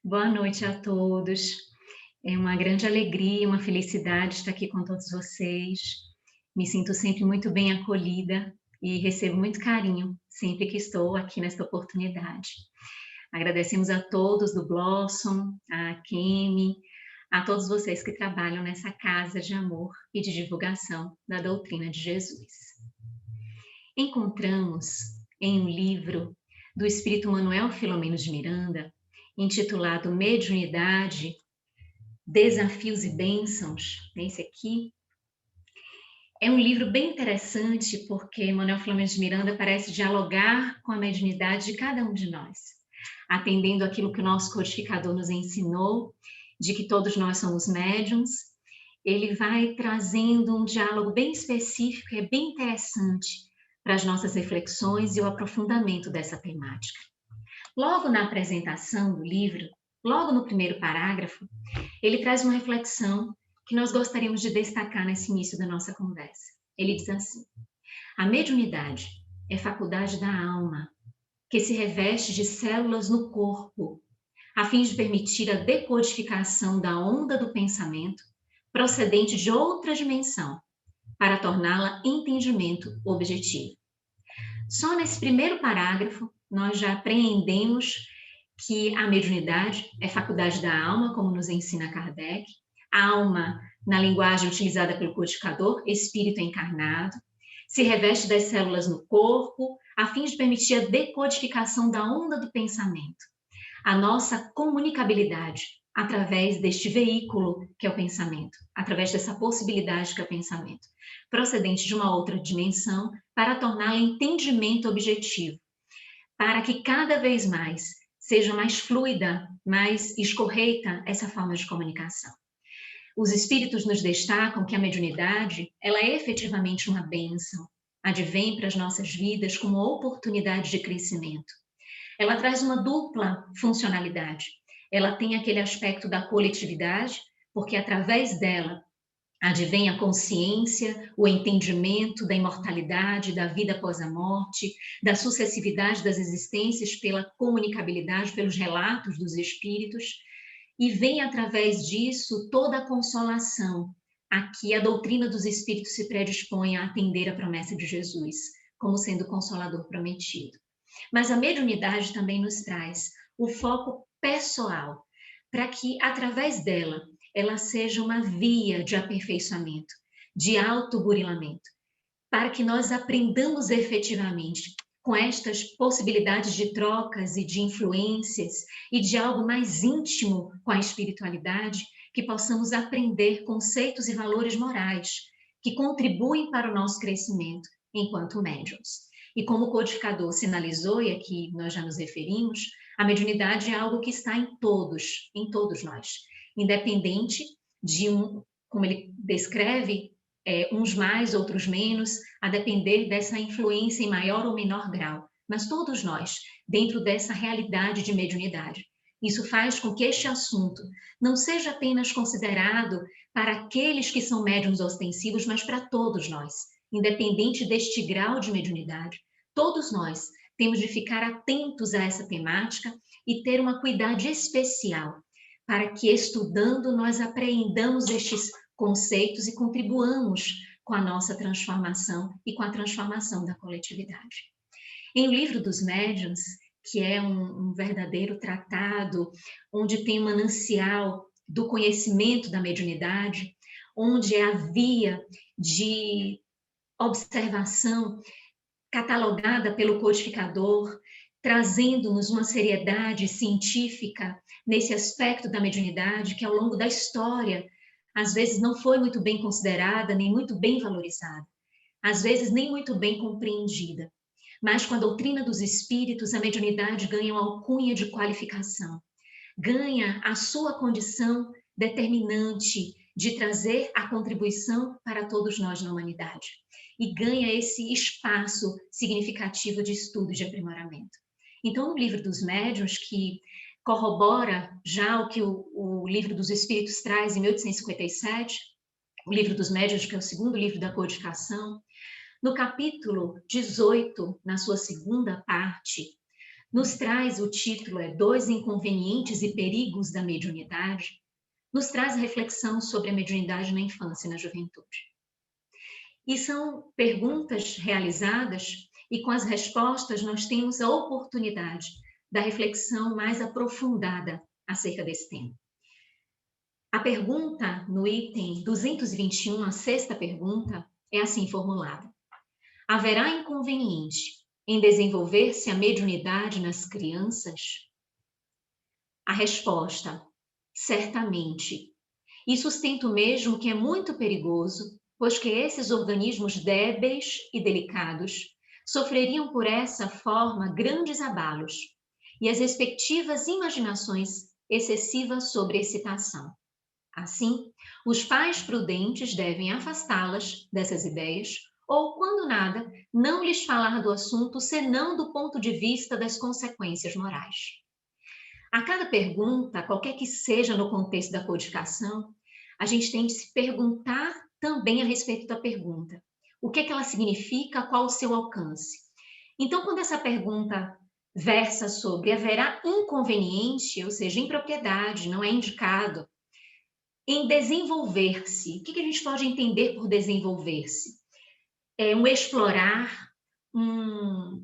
Boa noite a todos. É uma grande alegria, uma felicidade estar aqui com todos vocês. Me sinto sempre muito bem acolhida e recebo muito carinho sempre que estou aqui nesta oportunidade. Agradecemos a todos do Blossom, a Kemi, a todos vocês que trabalham nessa casa de amor e de divulgação da doutrina de Jesus. Encontramos em um livro do Espírito Manuel Filomeno de Miranda, intitulado Mediunidade, Desafios e Bênçãos, esse aqui, é um livro bem interessante porque Manuel Filomeno de Miranda parece dialogar com a mediunidade de cada um de nós, atendendo aquilo que o nosso codificador nos ensinou, de que todos nós somos médiums. Ele vai trazendo um diálogo bem específico, é bem interessante para as nossas reflexões e o aprofundamento dessa temática. Logo na apresentação do livro, logo no primeiro parágrafo, ele traz uma reflexão que nós gostaríamos de destacar nesse início da nossa conversa. Ele diz assim: a mediunidade é faculdade da alma, que se reveste de células no corpo, a fim de permitir a decodificação da onda do pensamento procedente de outra dimensão, para torná-la entendimento objetivo. Só nesse primeiro parágrafo, nós já apreendemos que a mediunidade é faculdade da alma, como nos ensina Kardec. A alma, na linguagem utilizada pelo codificador, espírito encarnado, se reveste das células no corpo, a fim de permitir a decodificação da onda do pensamento, a nossa comunicabilidade através deste veículo que é o pensamento, através dessa possibilidade que é o pensamento, procedente de uma outra dimensão, para torná-la entendimento objetivo, para que cada vez mais seja mais fluida, mais escorreita essa forma de comunicação. Os espíritos nos destacam que a mediunidade, ela é efetivamente uma bênção, advém para as nossas vidas como oportunidade de crescimento. Ela traz uma dupla funcionalidade. Ela tem aquele aspecto da coletividade, porque através dela advém a consciência, o entendimento da imortalidade, da vida após a morte, da sucessividade das existências pela comunicabilidade, pelos relatos dos espíritos, e vem através disso toda a consolação a que a doutrina dos espíritos se predispõe a atender a promessa de Jesus, como sendo o consolador prometido. Mas a mediunidade também nos traz o foco pessoal, para que através dela ela seja uma via de aperfeiçoamento, de autoburilamento, para que nós aprendamos efetivamente com estas possibilidades de trocas e de influências e de algo mais íntimo com a espiritualidade, que possamos aprender conceitos e valores morais que contribuem para o nosso crescimento enquanto médiuns. E como o codificador sinalizou, e aqui nós já nos referimos, a mediunidade é algo que está em todos nós, independente de como ele descreve, uns mais, outros menos, a depender dessa influência em maior ou menor grau, mas todos nós, dentro dessa realidade de mediunidade. Isso faz com que este assunto não seja apenas considerado para aqueles que são médiuns ostensivos, mas para todos nós, independente deste grau de mediunidade. Todos nós temos de ficar atentos a essa temática e ter uma cuidade especial para que, estudando, nós apreendamos estes conceitos e contribuamos com a nossa transformação e com a transformação da coletividade. Em O Livro dos Médiuns, que é um verdadeiro tratado, onde tem um manancial do conhecimento da mediunidade, onde é a via de observação catalogada pelo codificador, trazendo-nos uma seriedade científica nesse aspecto da mediunidade que ao longo da história às vezes não foi muito bem considerada, nem muito bem valorizada, às vezes nem muito bem compreendida. Mas com a doutrina dos espíritos, a mediunidade ganha uma alcunha de qualificação, ganha a sua condição determinante de trazer a contribuição para todos nós na humanidade e ganha esse espaço significativo de estudo e de aprimoramento. Então, no Livro dos Médiuns, que corrobora já o que o Livro dos Espíritos traz em 1857, o Livro dos Médiuns, que é o segundo livro da codificação, no capítulo 18, na sua segunda parte, nos traz, o título é Dois Inconvenientes e Perigos da Mediunidade, nos traz reflexão sobre a mediunidade na infância e na juventude. E são perguntas realizadas e com as respostas nós temos a oportunidade da reflexão mais aprofundada acerca desse tema. A pergunta no item 221, a sexta pergunta, é assim formulada: haverá inconveniente em desenvolver-se a mediunidade nas crianças? A resposta: certamente. E sustento mesmo que é muito perigoso, pois que esses organismos débeis e delicados sofreriam por essa forma grandes abalos e as respectivas imaginações excessivas sobre excitação. Assim, os pais prudentes devem afastá-las dessas ideias ou, quando nada, não lhes falar do assunto senão do ponto de vista das consequências morais. A cada pergunta, qualquer que seja no contexto da codificação, a gente tem de se perguntar também a respeito da pergunta. O que é que ela significa, qual o seu alcance? Então, quando essa pergunta versa sobre haverá inconveniente, ou seja, impropriedade, não é indicado, em desenvolver-se, o que a gente pode entender por desenvolver-se? É um explorar, um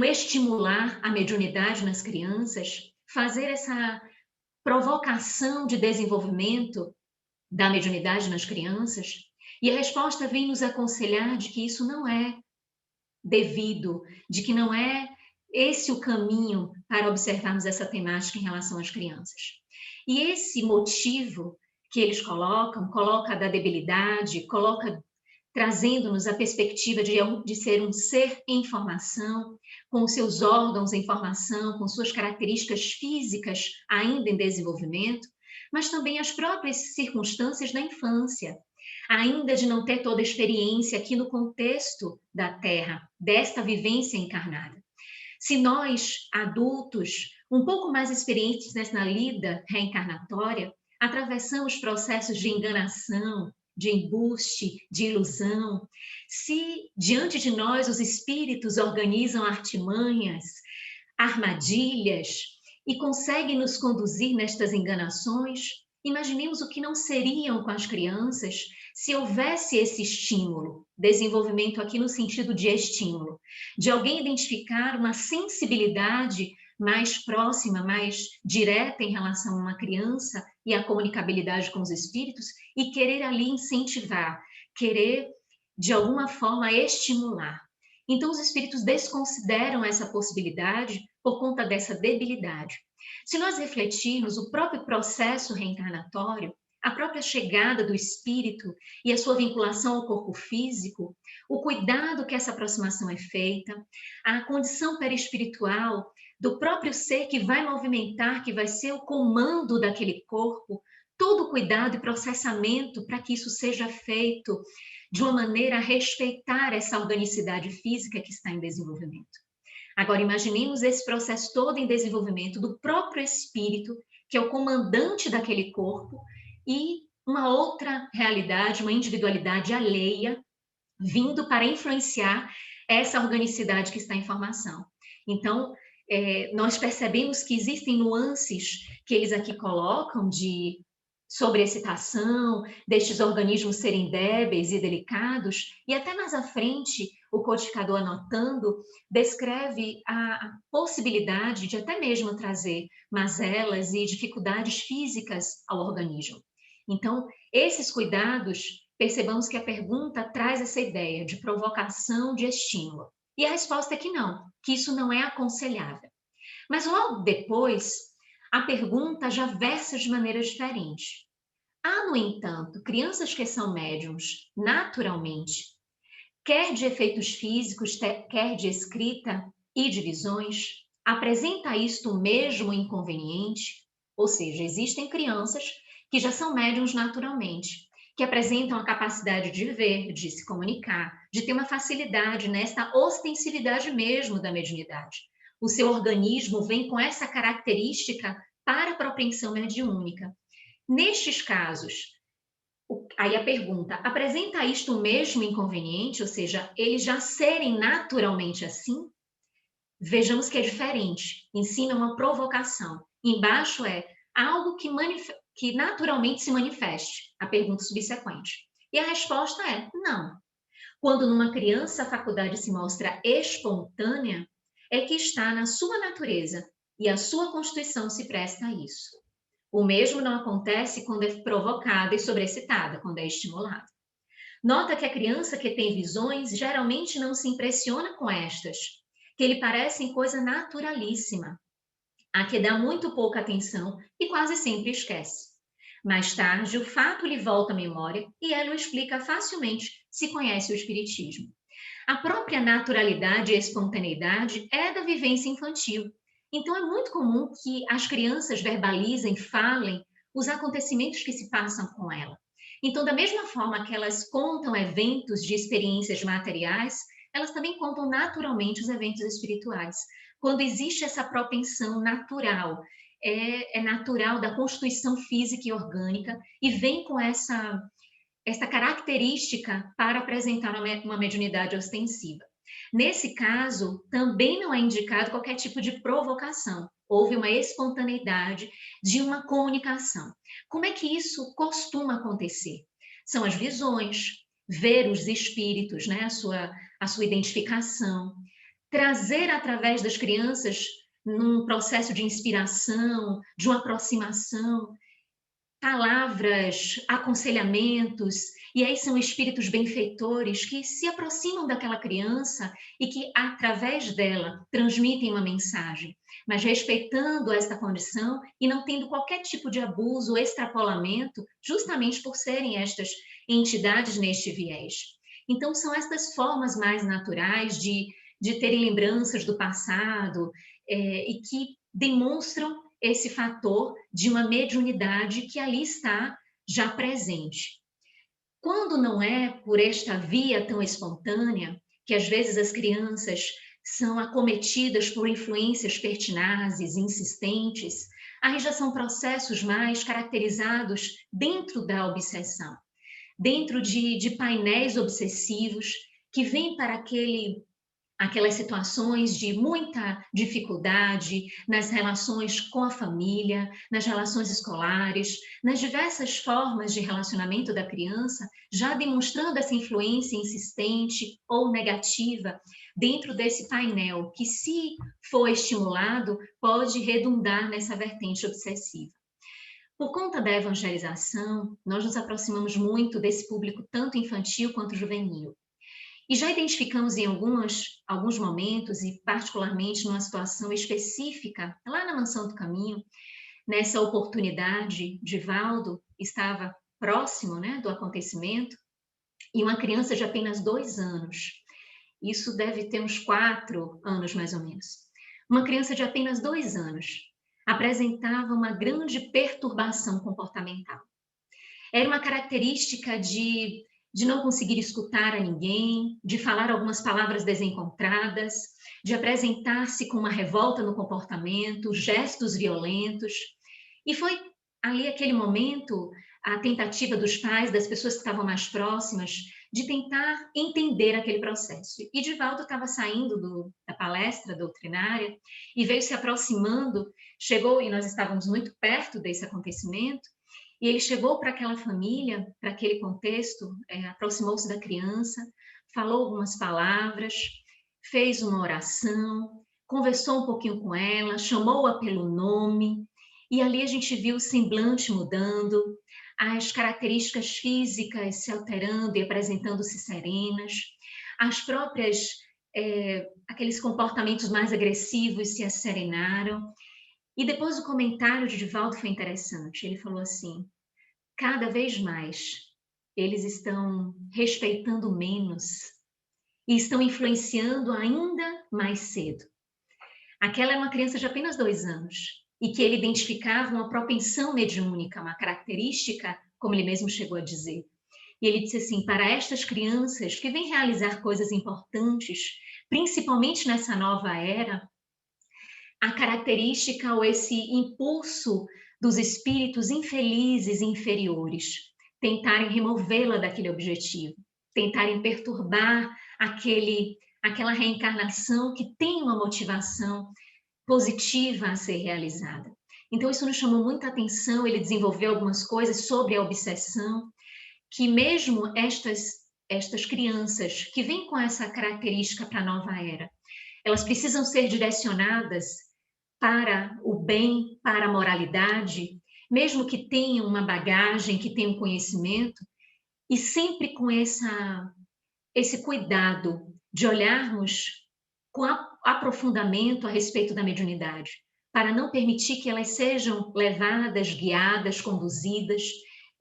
estimular a mediunidade nas crianças, fazer essa provocação de desenvolvimento da mediunidade nas crianças, e a resposta vem nos aconselhar de que isso não é devido, de que não é esse o caminho para observarmos essa temática em relação às crianças. E esse motivo que eles coloca da debilidade, coloca trazendo-nos a perspectiva de ser um ser em formação, com seus órgãos em formação, com suas características físicas ainda em desenvolvimento, mas também as próprias circunstâncias da infância, ainda de não ter toda a experiência aqui no contexto da Terra, desta vivência encarnada. Se nós, adultos, um pouco mais experientes na lida reencarnatória, atravessamos processos de enganação, de embuste, de ilusão, se diante de nós os espíritos organizam artimanhas, armadilhas e conseguem nos conduzir nestas enganações, imaginemos o que não seriam com as crianças se houvesse esse estímulo, desenvolvimento aqui no sentido de estímulo, de alguém identificar uma sensibilidade mais próxima, mais direta em relação a uma criança e a comunicabilidade com os espíritos e querer ali incentivar, querer de alguma forma estimular. Então os espíritos desconsideram essa possibilidade por conta dessa debilidade. Se nós refletirmos o próprio processo reencarnatório, a própria chegada do espírito e a sua vinculação ao corpo físico, o cuidado que essa aproximação é feita, a condição perispiritual do próprio ser que vai movimentar, que vai ser o comando daquele corpo, todo o cuidado e processamento para que isso seja feito de uma maneira a respeitar essa organicidade física que está em desenvolvimento. Agora, imaginemos esse processo todo em desenvolvimento do próprio espírito, que é o comandante daquele corpo, e uma outra realidade, uma individualidade alheia, vindo para influenciar essa organicidade que está em formação. Então, nós percebemos que existem nuances que eles aqui colocam de sobreexcitação, destes organismos serem débeis e delicados, e até mais à frente, o codificador anotando, descreve a possibilidade de até mesmo trazer mazelas e dificuldades físicas ao organismo. Então, esses cuidados, percebamos que a pergunta traz essa ideia de provocação, de estímulo. E a resposta é que não, que isso não é aconselhável. Mas logo depois, a pergunta já versa de maneira diferente. Há, no entanto, crianças que são médiums naturalmente, quer de efeitos físicos, quer de escrita e de visões, apresenta isto o mesmo inconveniente? Ou seja, existem crianças que já são médiums naturalmente, que apresentam a capacidade de ver, de se comunicar, de ter uma facilidade nesta ostensividade mesmo da mediunidade. O seu organismo vem com essa característica para a propensão mediúnica. Nestes casos, aí a pergunta, apresenta isto o mesmo inconveniente, ou seja, eles já serem naturalmente assim? Vejamos que é diferente. Em cima é uma provocação. Embaixo é algo que naturalmente se manifeste. A pergunta subsequente. E a resposta é não. Quando numa criança a faculdade se mostra espontânea, é que está na sua natureza e a sua constituição se presta a isso. O mesmo não acontece quando é provocada e sobrecitada, quando é estimulada. Nota que a criança que tem visões geralmente não se impressiona com estas, que lhe parecem coisa naturalíssima, a que dá muito pouca atenção e quase sempre esquece. Mais tarde, o fato lhe volta à memória e ela o explica facilmente se conhece o Espiritismo. A própria naturalidade e espontaneidade é da vivência infantil. Então, é muito comum que as crianças verbalizem, falem os acontecimentos que se passam com ela. Então, da mesma forma que elas contam eventos de experiências materiais, elas também contam naturalmente os eventos espirituais. Quando existe essa propensão natural, é natural da constituição física e orgânica e vem com essa característica para apresentar uma mediunidade ostensiva. Nesse caso, também não é indicado qualquer tipo de provocação. Houve uma espontaneidade de uma comunicação. Como é que isso costuma acontecer? São as visões, ver os espíritos, né? a sua identificação, trazer através das crianças, num processo de inspiração, de uma aproximação, palavras, aconselhamentos, e aí são espíritos benfeitores que se aproximam daquela criança e que, através dela, transmitem uma mensagem, mas respeitando esta condição e não tendo qualquer tipo de abuso ou extrapolamento, justamente por serem estas entidades neste viés. Então, são estas formas mais naturais de terem lembranças do passado e que demonstram esse fator de uma mediunidade que ali está já presente. Quando não é por esta via tão espontânea, que às vezes as crianças são acometidas por influências pertinazes, insistentes, aí já são processos mais caracterizados dentro da obsessão, dentro de painéis obsessivos que vêm para aquelas situações de muita dificuldade nas relações com a família, nas relações escolares, nas diversas formas de relacionamento da criança, já demonstrando essa influência insistente ou negativa dentro desse painel, que, se for estimulado, pode redundar nessa vertente obsessiva. Por conta da evangelização, nós nos aproximamos muito desse público, tanto infantil quanto juvenil. E já identificamos em alguns momentos, e particularmente numa situação específica, lá na Mansão do Caminho, nessa oportunidade, Divaldo estava próximo, né, do acontecimento, e uma criança de apenas 2 anos, isso deve ter uns 4 anos mais ou menos, uma criança de apenas 2 anos, apresentava uma grande perturbação comportamental. Era uma característica de não conseguir escutar a ninguém, de falar algumas palavras desencontradas, de apresentar-se com uma revolta no comportamento, gestos violentos. E foi ali aquele momento, a tentativa dos pais, das pessoas que estavam mais próximas, de tentar entender aquele processo. E Divaldo estava saindo da palestra doutrinária e veio se aproximando, chegou, e nós estávamos muito perto desse acontecimento, e ele chegou para aquela família, para aquele contexto, aproximou-se da criança, falou algumas palavras, fez uma oração, conversou um pouquinho com ela, chamou-a pelo nome, e ali a gente viu o semblante mudando, as características físicas se alterando e apresentando-se serenas, as próprias, aqueles comportamentos mais agressivos se asserenaram. E depois o comentário de Divaldo foi interessante. Ele falou assim: cada vez mais eles estão respeitando menos e estão influenciando ainda mais cedo. Aquela é uma criança de apenas 2 anos e que ele identificava uma propensão mediúnica, uma característica, como ele mesmo chegou a dizer. E ele disse assim: para estas crianças que vêm realizar coisas importantes, principalmente nessa nova era, a característica ou esse impulso dos espíritos infelizes e inferiores, tentarem removê-la daquele objetivo, tentarem perturbar aquela reencarnação que tem uma motivação positiva a ser realizada. Então, isso nos chamou muita atenção, ele desenvolveu algumas coisas sobre a obsessão, que mesmo estas crianças que vêm com essa característica para a nova era, elas precisam ser direcionadas para o bem, para a moralidade, mesmo que tenham uma bagagem, que tenham conhecimento, e sempre com esse cuidado de olharmos com aprofundamento a respeito da mediunidade, para não permitir que elas sejam levadas, guiadas, conduzidas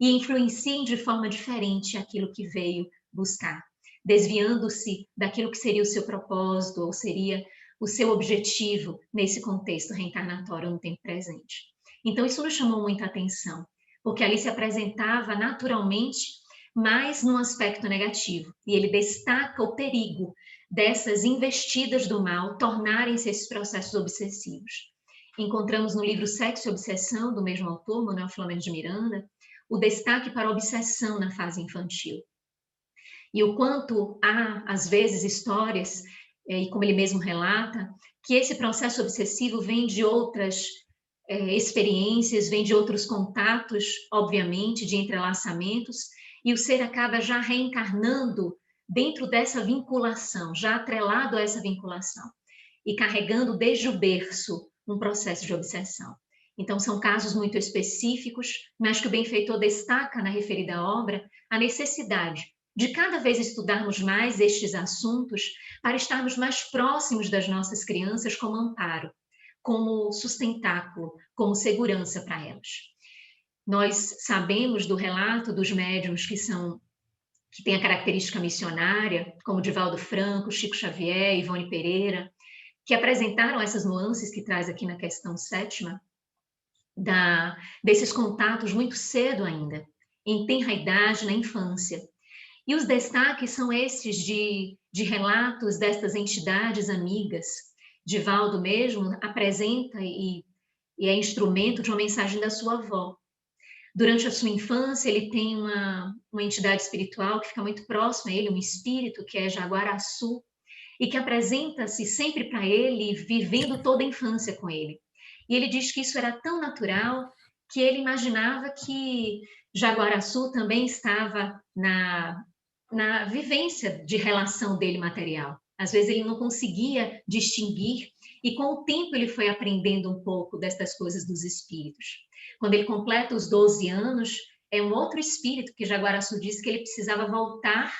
e influenciem de forma diferente aquilo que veio buscar, desviando-se daquilo que seria o seu propósito ou seria o seu objetivo nesse contexto reencarnatório no tempo presente. Então, isso nos chamou muita atenção, porque ali se apresentava naturalmente mas num aspecto negativo. E ele destaca o perigo dessas investidas do mal tornarem-se esses processos obsessivos. Encontramos no livro Sexo e Obsessão, do mesmo autor, Manuel Filomeno de Miranda, o destaque para a obsessão na fase infantil. E o quanto há, às vezes, histórias, e como ele mesmo relata, que esse processo obsessivo vem de outras experiências, vem de outros contatos, obviamente, de entrelaçamentos, e o ser acaba já reencarnando dentro dessa vinculação, já atrelado a essa vinculação, e carregando desde o berço um processo de obsessão. Então, são casos muito específicos, mas que o benfeitor destaca na referida obra a necessidade de cada vez estudarmos mais estes assuntos para estarmos mais próximos das nossas crianças como amparo, como sustentáculo, como segurança para elas. Nós sabemos do relato dos médiuns que têm a característica missionária, como Divaldo Franco, Chico Xavier, Ivone Pereira, que apresentaram essas nuances que traz aqui na questão 7ª, desses contatos muito cedo ainda, em tenra idade, na infância. E os destaques são esses de relatos destas entidades amigas. Divaldo mesmo apresenta e é instrumento de uma mensagem da sua avó. Durante a sua infância, ele tem uma entidade espiritual que fica muito próxima a ele, um espírito que é Jaguaraçu, e que apresenta-se sempre para ele, vivendo toda a infância com ele. E ele diz que isso era tão natural que ele imaginava que Jaguaraçu também estava na vivência de relação dele material. Às vezes ele não conseguia distinguir, e com o tempo ele foi aprendendo um pouco destas coisas dos espíritos. Quando ele completa os 12 anos, é um outro espírito que Jaguaraçu disse que ele precisava voltar,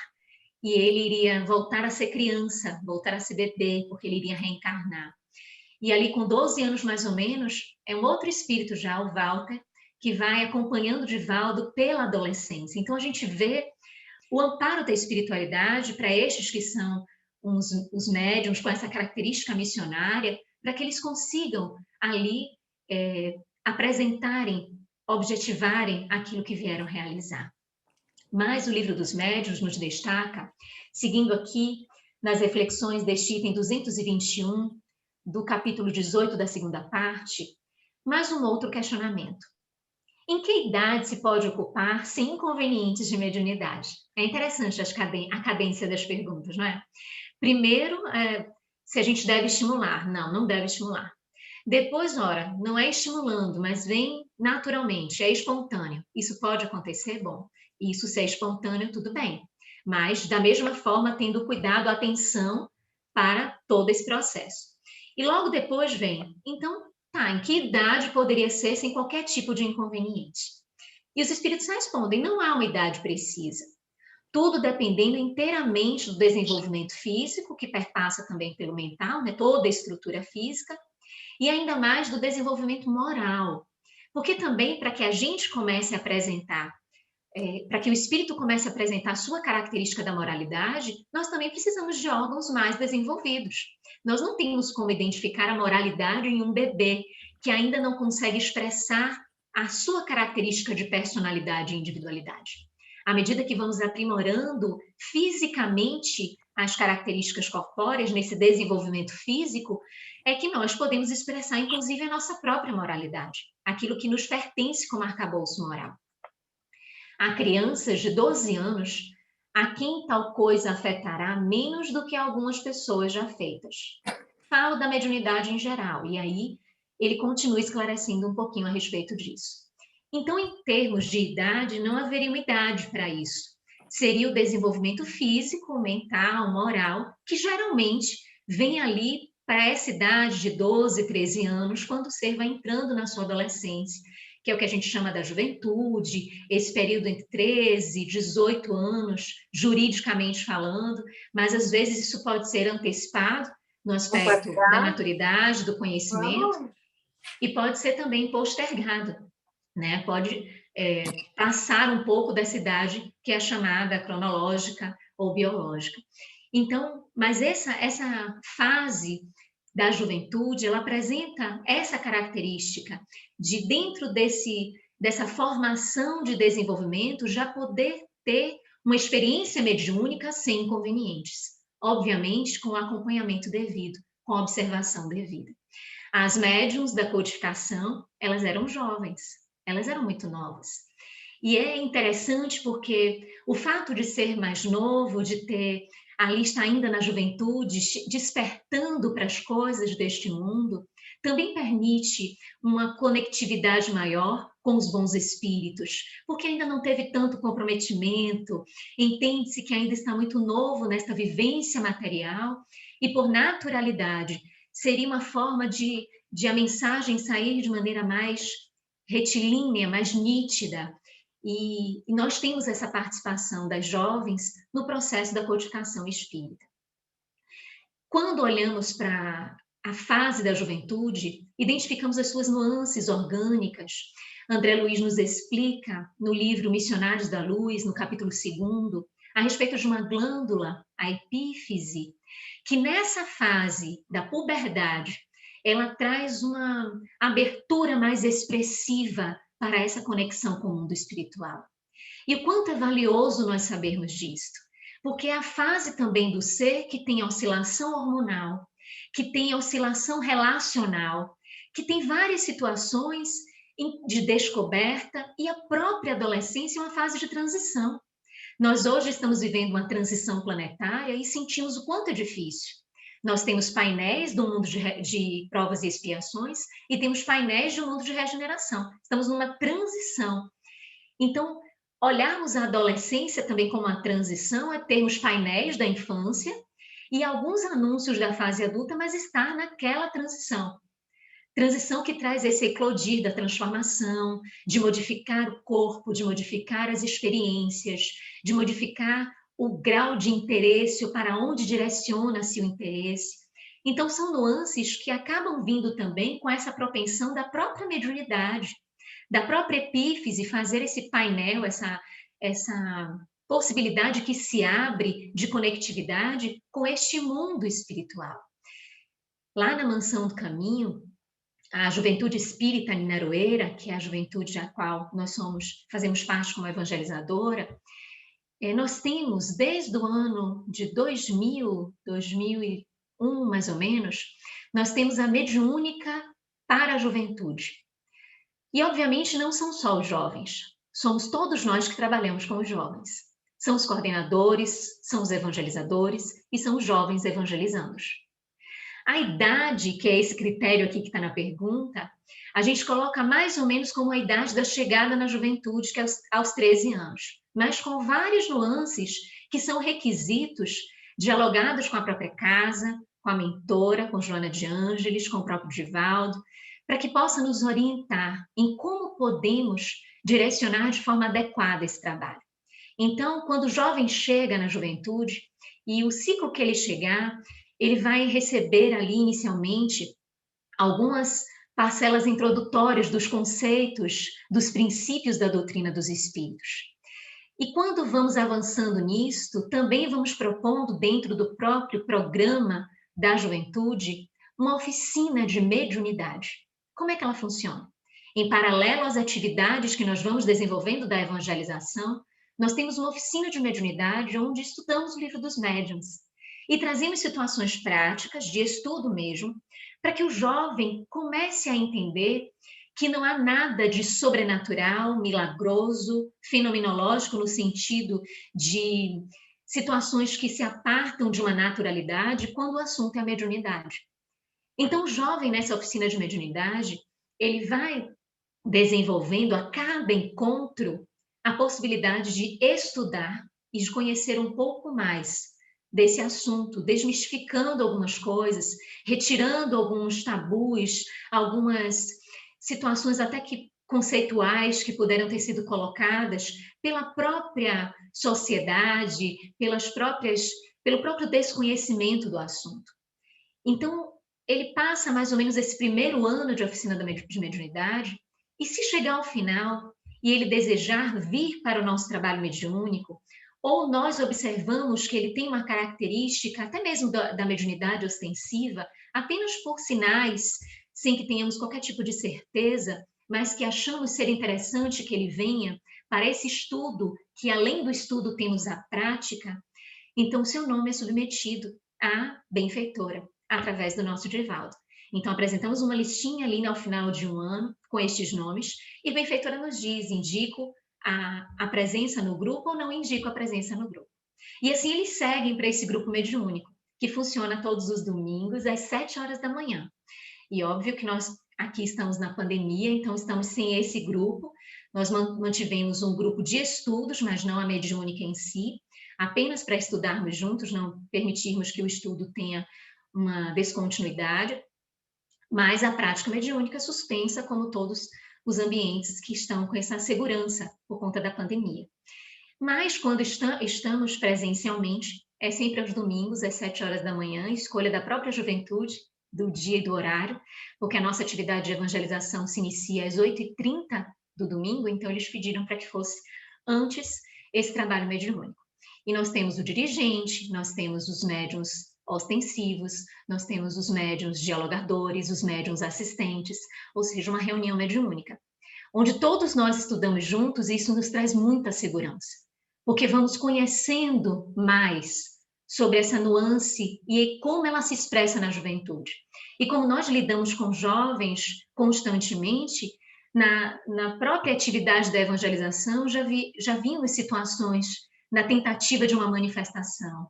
e ele iria voltar a ser criança, voltar a ser bebê, porque ele iria reencarnar. E ali com 12 anos mais ou menos, é um outro espírito já, o Walter, que vai acompanhando Divaldo pela adolescência. Então a gente vê o amparo da espiritualidade para estes que são os médiuns com essa característica missionária, para que eles consigam ali apresentarem, objetivarem aquilo que vieram realizar. Mas o Livro dos Médiuns nos destaca, seguindo aqui nas reflexões deste item 221, do capítulo 18 da segunda parte, mais um outro questionamento. Em que idade se pode ocupar sem inconvenientes de mediunidade? É interessante a cadência das perguntas, não é? Primeiro, se a gente deve estimular. Não, não deve estimular. Depois, ora, não é estimulando, mas vem naturalmente, é espontâneo. Isso pode acontecer? Bom, isso se é espontâneo, tudo bem. Mas, da mesma forma, tendo cuidado, atenção para todo esse processo. E logo depois vem, então, em que idade poderia ser sem qualquer tipo de inconveniente? E os espíritos respondem, não há uma idade precisa. Tudo dependendo inteiramente do desenvolvimento físico, que perpassa também pelo mental, né? Toda a estrutura física, e ainda mais do desenvolvimento moral. Porque também, para que a gente comece a apresentar, para que o espírito comece a apresentar a sua característica da moralidade, nós também precisamos de órgãos mais desenvolvidos. Nós não temos como identificar a moralidade em um bebê que ainda não consegue expressar a sua característica de personalidade e individualidade. À medida que vamos aprimorando fisicamente as características corpóreas nesse desenvolvimento físico, é que nós podemos expressar, inclusive, a nossa própria moralidade, aquilo que nos pertence como arcabouço moral. Há crianças de 12 anos, a quem tal coisa afetará menos do que algumas pessoas já feitas. Falo da mediunidade em geral, e aí ele continua esclarecendo um pouquinho a respeito disso. Então, em termos de idade, não haveria uma idade para isso. Seria o desenvolvimento físico, mental, moral, que geralmente vem ali para essa idade de 12, 13 anos, quando o ser vai entrando na sua adolescência, que é o que a gente chama da juventude, esse período entre 13 e 18 anos, juridicamente falando, mas às vezes isso pode ser antecipado no aspecto da maturidade, do conhecimento, e pode ser também postergado, né? Pode passar um pouco dessa idade que é chamada cronológica ou biológica. Então, mas essa fase da juventude, ela apresenta essa característica de dentro dessa formação de desenvolvimento já poder ter uma experiência mediúnica sem inconvenientes, obviamente com o acompanhamento devido, com a observação devida. As médiums da codificação, elas eram jovens, elas eram muito novas. E é interessante porque o fato de ser mais novo, de ter ali está ainda na juventude, despertando para as coisas deste mundo, também permite uma conectividade maior com os bons espíritos, porque ainda não teve tanto comprometimento, entende-se que ainda está muito novo nesta vivência material, e por naturalidade, seria uma forma de a mensagem sair de maneira mais retilínea, mais nítida, e nós temos essa participação das jovens no processo da codificação espírita. Quando olhamos para a fase da juventude, identificamos as suas nuances orgânicas. André Luiz nos explica no livro Missionários da Luz, no capítulo 2º, a respeito de uma glândula, a epífise, que nessa fase da puberdade, ela traz uma abertura mais expressiva para essa conexão com o mundo espiritual. E o quanto é valioso nós sabermos disto, porque é a fase também do ser que tem oscilação hormonal, que tem oscilação relacional, que tem várias situações de descoberta, e a própria adolescência é uma fase de transição. Nós hoje estamos vivendo uma transição planetária e sentimos o quanto é difícil. Nós temos painéis do mundo de provas e expiações e temos painéis do mundo de regeneração. Estamos numa transição. Então, olharmos a adolescência também como uma transição é termos painéis da infância e alguns anúncios da fase adulta, mas estar naquela transição. Transição que traz esse eclodir da transformação, de modificar o corpo, de modificar as experiências, de modificar o grau de interesse, para onde direciona-se o interesse. Então, são nuances que acabam vindo também com essa propensão da própria mediunidade, da própria epífise, fazer esse painel, essa possibilidade que se abre de conectividade com este mundo espiritual. Lá na Mansão do Caminho, a Juventude Espírita Ninaroeira, que é a juventude a qual nós fazemos parte como evangelizadora, nós temos, desde o ano de 2000, 2001, mais ou menos, nós temos a mediúnica para a juventude. E, obviamente, não são só os jovens, somos todos nós que trabalhamos com os jovens. São os coordenadores, são os evangelizadores e são os jovens evangelizandos. A idade, que é esse critério aqui que está na pergunta, a gente coloca mais ou menos como a idade da chegada na juventude, que é aos 13 anos, mas com várias nuances que são requisitos dialogados com a própria casa, com a mentora, com Joana de Ângeles, com o próprio Divaldo, para que possa nos orientar em como podemos direcionar de forma adequada esse trabalho. Então, quando o jovem chega na juventude, e o ciclo que ele chegar, ele vai receber ali inicialmente algumas parcelas introdutórias dos conceitos, dos princípios da doutrina dos espíritos. E quando vamos avançando nisto, também vamos propondo dentro do próprio programa da juventude uma oficina de mediunidade. Como é que ela funciona? Em paralelo às atividades que nós vamos desenvolvendo da evangelização, nós temos uma oficina de mediunidade onde estudamos o livro dos médiuns e trazemos situações práticas, de estudo mesmo, para que o jovem comece a entender que não há nada de sobrenatural, milagroso, fenomenológico no sentido de situações que se apartam de uma naturalidade quando o assunto é a mediunidade. Então, o jovem, nessa oficina de mediunidade, ele vai desenvolvendo a cada encontro a possibilidade de estudar e de conhecer um pouco mais desse assunto, desmistificando algumas coisas, retirando alguns tabus, algumas situações até que conceituais que puderam ter sido colocadas pela própria sociedade, pelo próprio desconhecimento do assunto. Então, ele passa mais ou menos esse primeiro ano de oficina de mediunidade, e se chegar ao final e ele desejar vir para o nosso trabalho mediúnico, ou nós observamos que ele tem uma característica, até mesmo da mediunidade ostensiva, apenas por sinais, sem que tenhamos qualquer tipo de certeza, mas que achamos ser interessante que ele venha para esse estudo, que além do estudo temos a prática, então seu nome é submetido à benfeitora, através do nosso Divaldo. Então, apresentamos uma listinha ali ao final de um ano, com estes nomes, e a benfeitora nos diz, indico a presença no grupo ou não indico a presença no grupo. E assim eles seguem para esse grupo mediúnico, que funciona todos os domingos, às 7 horas da manhã. E óbvio que nós aqui estamos na pandemia, então estamos sem esse grupo, nós mantivemos um grupo de estudos, mas não a mediúnica em si, apenas para estudarmos juntos, não permitirmos que o estudo tenha uma descontinuidade, mas a prática mediúnica suspensa, como todos os ambientes que estão com essa segurança por conta da pandemia. Mas quando estamos presencialmente, é sempre aos domingos, às 7 horas da manhã, escolha da própria juventude, do dia e do horário, porque a nossa atividade de evangelização se inicia às 8h30 do domingo, então eles pediram para que fosse antes esse trabalho mediúnico. E nós temos o dirigente, nós temos os médiuns ostensivos, nós temos os médiuns dialogadores, os médiuns assistentes, ou seja, uma reunião mediúnica, onde todos nós estudamos juntos, e isso nos traz muita segurança, porque vamos conhecendo mais sobre essa nuance e como ela se expressa na juventude. E como nós lidamos com jovens constantemente, na própria atividade da evangelização, já vimos situações na tentativa de uma manifestação,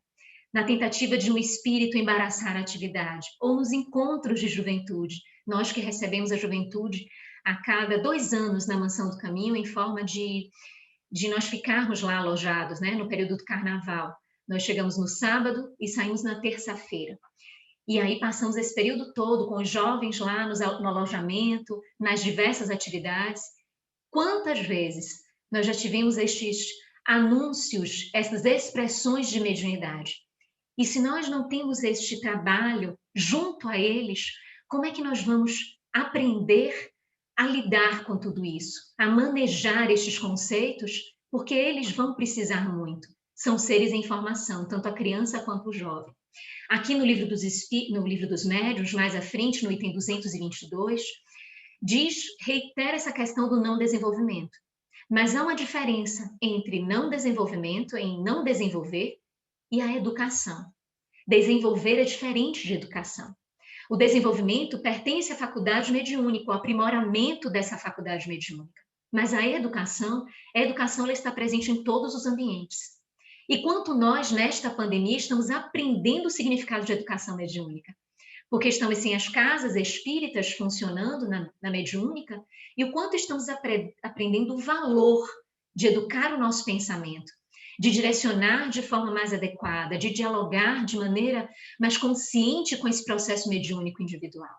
na tentativa de um espírito embaraçar a atividade, ou nos encontros de juventude. Nós que recebemos a juventude a cada 2 anos na Mansão do Caminho, em forma de nós ficarmos lá alojados, né, no período do carnaval. Nós chegamos no sábado e saímos na terça-feira. E aí passamos esse período todo com os jovens lá no alojamento, nas diversas atividades. Quantas vezes nós já tivemos estes anúncios, essas expressões de mediunidade? E se nós não temos este trabalho junto a eles, como é que nós vamos aprender a lidar com tudo isso, a manejar estes conceitos, porque eles vão precisar muito. São seres em formação, tanto a criança quanto o jovem. Aqui no livro dos Médiuns, mais à frente, no item 222, reitera essa questão do não desenvolvimento. Mas há uma diferença entre não desenvolvimento, em não desenvolver, e a educação. Desenvolver é diferente de educação. O desenvolvimento pertence à faculdade mediúnica, ao aprimoramento dessa faculdade mediúnica. Mas a educação ela está presente em todos os ambientes. E quanto nós, nesta pandemia, estamos aprendendo o significado de educação mediúnica, porque estamos sem as casas espíritas funcionando na mediúnica, e o quanto estamos aprendendo o valor de educar o nosso pensamento, de direcionar de forma mais adequada, de dialogar de maneira mais consciente com esse processo mediúnico individual.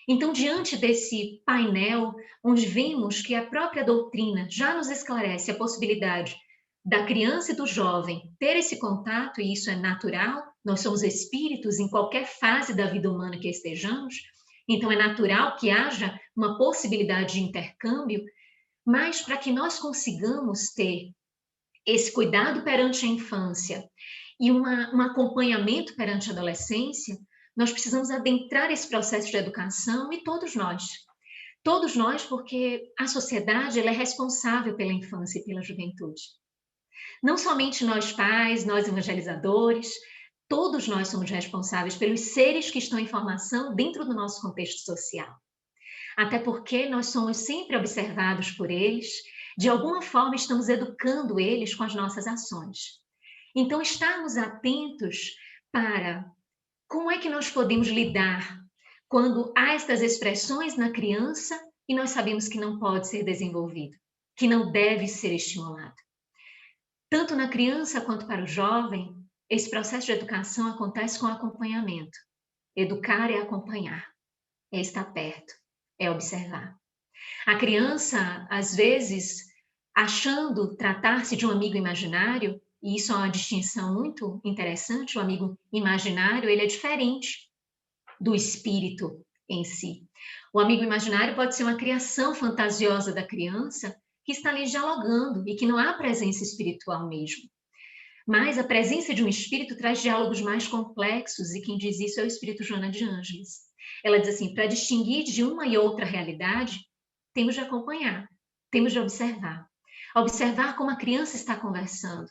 Então, diante desse painel, onde vemos que a própria doutrina já nos esclarece a possibilidade da criança e do jovem ter esse contato, e isso é natural, nós somos espíritos em qualquer fase da vida humana que estejamos, então é natural que haja uma possibilidade de intercâmbio, mas para que nós consigamos ter esse cuidado perante a infância e um acompanhamento perante a adolescência, nós precisamos adentrar esse processo de educação, e todos nós, porque a sociedade ela é responsável pela infância e pela juventude. Não somente nós pais, nós evangelizadores, todos nós somos responsáveis pelos seres que estão em formação dentro do nosso contexto social. Até porque nós somos sempre observados por eles, de alguma forma estamos educando eles com as nossas ações. Então, estarmos atentos para como é que nós podemos lidar quando há estas expressões na criança e nós sabemos que não pode ser desenvolvido, que não deve ser estimulado. Tanto na criança quanto para o jovem, esse processo de educação acontece com acompanhamento. Educar é acompanhar, é estar perto, é observar. A criança, às vezes, achando tratar-se de um amigo imaginário, e isso é uma distinção muito interessante, o amigo imaginário, ele é diferente do espírito em si. O amigo imaginário pode ser uma criação fantasiosa da criança que está ali dialogando e que não há presença espiritual mesmo. Mas a presença de um espírito traz diálogos mais complexos e quem diz isso é o espírito Joana de Ângeles. Ela diz assim, para distinguir de uma e outra realidade, temos de acompanhar, temos de observar. Observar como a criança está conversando.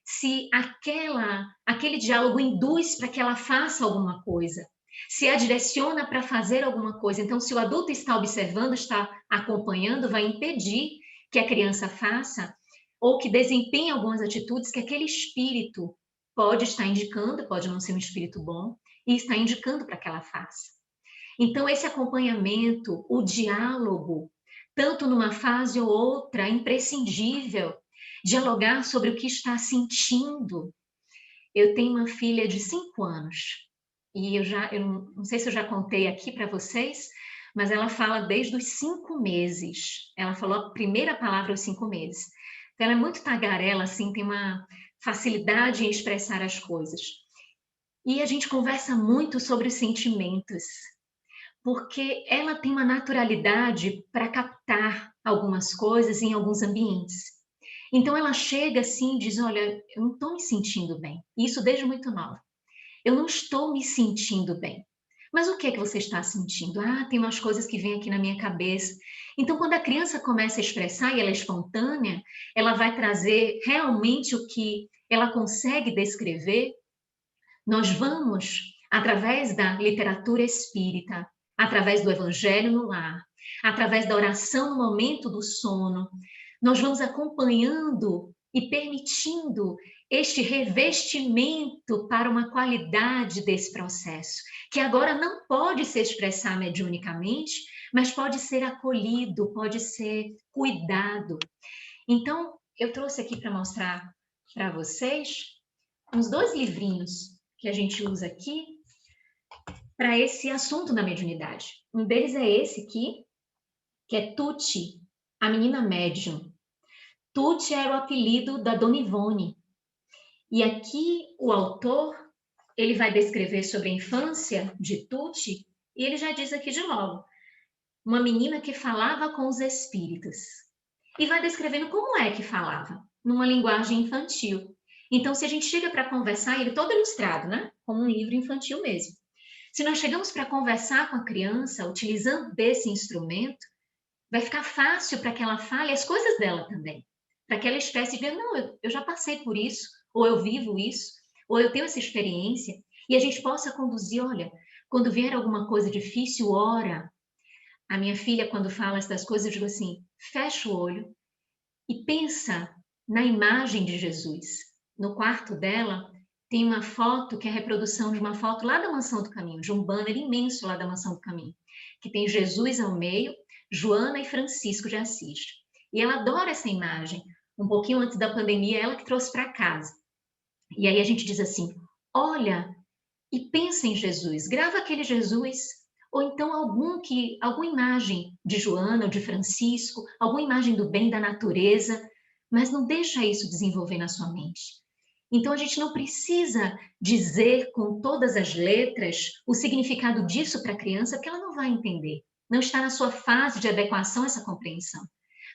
Se aquele diálogo induz para que ela faça alguma coisa, se a direciona para fazer alguma coisa. Então, se o adulto está observando, está acompanhando, vai impedir que a criança faça ou que desempenhe algumas atitudes que aquele espírito pode estar indicando, pode não ser um espírito bom, e está indicando para que ela faça. Então, esse acompanhamento, o diálogo, tanto numa fase ou outra, é imprescindível. Dialogar sobre o que está sentindo. Eu tenho uma filha de 5 anos, e eu não sei se eu já contei aqui para vocês, mas ela fala desde os 5 meses. Ela falou a primeira palavra aos 5 meses. Então, ela é muito tagarela, assim, tem uma facilidade em expressar as coisas. E a gente conversa muito sobre os sentimentos, porque ela tem uma naturalidade para captar algumas coisas em alguns ambientes. Então, ela chega assim e diz, olha, eu não estou me sentindo bem. Isso desde muito nova. Eu não estou me sentindo bem. Mas o que é que você está sentindo? Ah, tem umas coisas que vêm aqui na minha cabeça. Então, quando a criança começa a expressar e ela é espontânea, ela vai trazer realmente o que ela consegue descrever. Nós vamos, através da literatura espírita, através do evangelho no lar, através da oração no momento do sono, nós vamos acompanhando e permitindo este revestimento para uma qualidade desse processo, que agora não pode se expressar mediunicamente, mas pode ser acolhido, pode ser cuidado. Então, eu trouxe aqui para mostrar para vocês uns 2 livrinhos que a gente usa aqui para esse assunto da mediunidade. Um deles é esse aqui, que é Tuti, a menina médium. Tuti era o apelido da Dona Ivone. E aqui o autor, ele vai descrever sobre a infância de Tuti, e ele já diz aqui de logo, uma menina que falava com os espíritos. E vai descrevendo como é que falava, numa linguagem infantil. Então, se a gente chega para conversar, ele todo ilustrado, né? Como um livro infantil mesmo. Se nós chegamos para conversar com a criança, utilizando desse instrumento, vai ficar fácil para que ela fale as coisas dela também. Para que ela espécie de, não, eu já passei por isso, ou eu vivo isso, ou eu tenho essa experiência, e a gente possa conduzir, olha, quando vier alguma coisa difícil, ora. A minha filha, quando fala essas coisas, eu digo assim, fecha o olho e pensa na imagem de Jesus. No quarto dela, tem uma foto que é a reprodução de uma foto lá da Mansão do Caminho, de um banner imenso lá da Mansão do Caminho, que tem Jesus ao meio, Joana e Francisco de Assis. E ela adora essa imagem. Um pouquinho antes da pandemia, ela que trouxe para casa. E aí a gente diz assim, olha e pensa em Jesus, grava aquele Jesus, ou então alguma imagem de Joana ou de Francisco, alguma imagem do bem da natureza, mas não deixa isso desenvolver na sua mente. Então a gente não precisa dizer com todas as letras o significado disso para a criança, porque ela não vai entender. Não está na sua fase de adequação essa compreensão.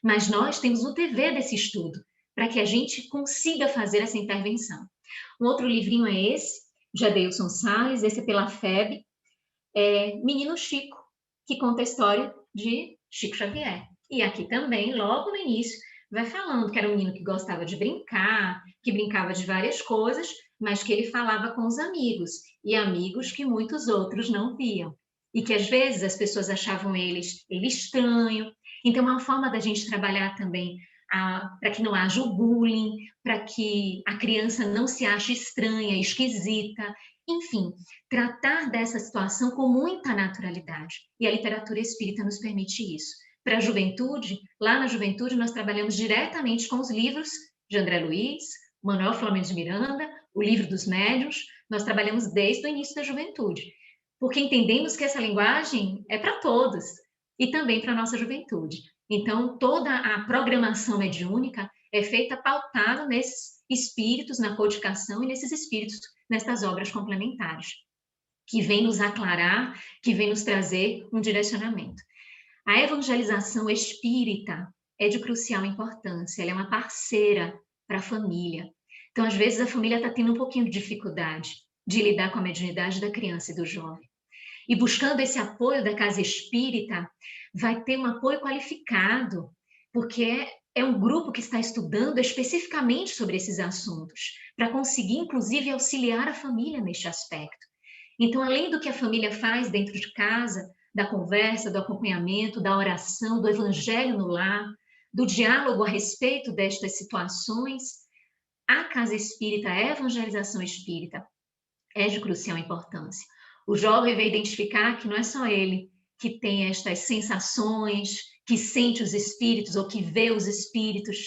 Mas nós temos o dever desse estudo, para que a gente consiga fazer essa intervenção. Um outro livrinho é esse, de Adeilson Salles, esse é pela FEB, Menino Chico, que conta a história de Chico Xavier. E aqui também, logo no início, vai falando que era um menino que gostava de brincar, que brincava de várias coisas, mas que ele falava com os amigos, e amigos que muitos outros não viam. E que às vezes as pessoas achavam ele estranho. Então, é uma forma da gente trabalhar também para que não haja o bullying, para que a criança não se ache estranha, esquisita, enfim, tratar dessa situação com muita naturalidade. E a literatura espírita nos permite isso. Para a juventude, lá na juventude, nós trabalhamos diretamente com os livros de André Luiz, Manuel Filomeno de Miranda, o Livro dos Médiuns, nós trabalhamos desde o início da juventude, porque entendemos que essa linguagem é para todos, e também para a nossa juventude. Então, toda a programação mediúnica é feita pautada nesses espíritos, na codificação e nesses espíritos, nestas obras complementares, que vem nos aclarar, que vem nos trazer um direcionamento. A evangelização espírita é de crucial importância, ela é uma parceira para a família. Então, às vezes, a família está tendo um pouquinho de dificuldade de lidar com a mediunidade da criança e do jovem. E buscando esse apoio da casa espírita, vai ter um apoio qualificado, porque é um grupo que está estudando especificamente sobre esses assuntos, para conseguir, inclusive, auxiliar a família neste aspecto. Então, além do que a família faz dentro de casa, da conversa, do acompanhamento, da oração, do evangelho no lar, do diálogo a respeito destas situações, a casa espírita, a evangelização espírita, é de crucial importância. O jovem vai identificar que não é só ele que tem estas sensações, que sente os espíritos ou que vê os espíritos,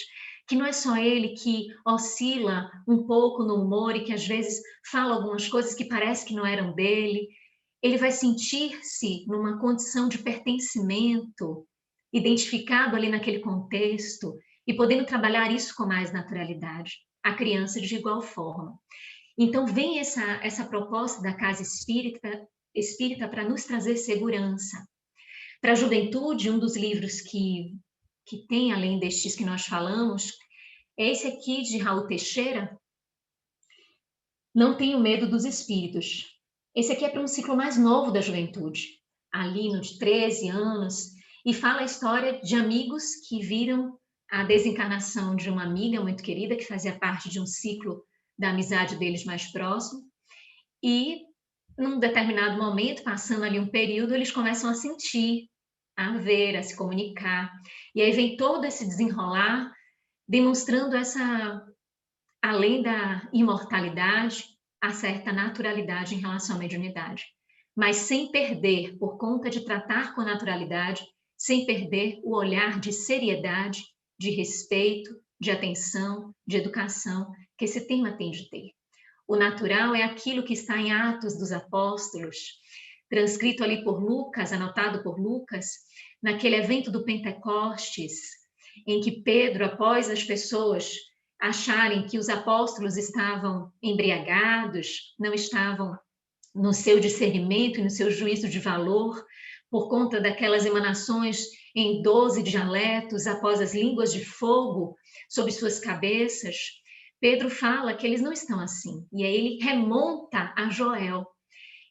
que não é só ele que oscila um pouco no humor e que às vezes fala algumas coisas que parece que não eram dele. Ele vai sentir-se numa condição de pertencimento, identificado ali naquele contexto e podendo trabalhar isso com mais naturalidade. A criança de igual forma. Então, vem essa proposta da casa espírita para nos trazer segurança. Para a juventude, um dos livros que tem, além destes que nós falamos, é esse aqui de Raul Teixeira, Não Tenho Medo dos Espíritos. Esse aqui é para um ciclo mais novo da juventude, ali nos 13 anos, e fala a história de amigos que viram a desencarnação de uma amiga muito querida, que fazia parte de um ciclo da amizade deles mais próximo, e num determinado momento, passando ali um período, eles começam a sentir, a ver, a se comunicar, e aí vem todo esse desenrolar, demonstrando essa, além da imortalidade, a certa naturalidade em relação à mediunidade, mas sem perder, por conta de tratar com naturalidade, sem perder o olhar de seriedade, de respeito, de atenção, de educação que esse tema tem de ter. O natural é aquilo que está em Atos dos Apóstolos, transcrito ali por Lucas, anotado por Lucas, naquele evento do Pentecostes, em que Pedro, após as pessoas acharem que os apóstolos estavam embriagados, não estavam no seu discernimento e no seu juízo de valor, por conta daquelas emanações em 12 dialetos, após as línguas de fogo sobre suas cabeças, Pedro fala que eles não estão assim. E aí ele remonta a Joel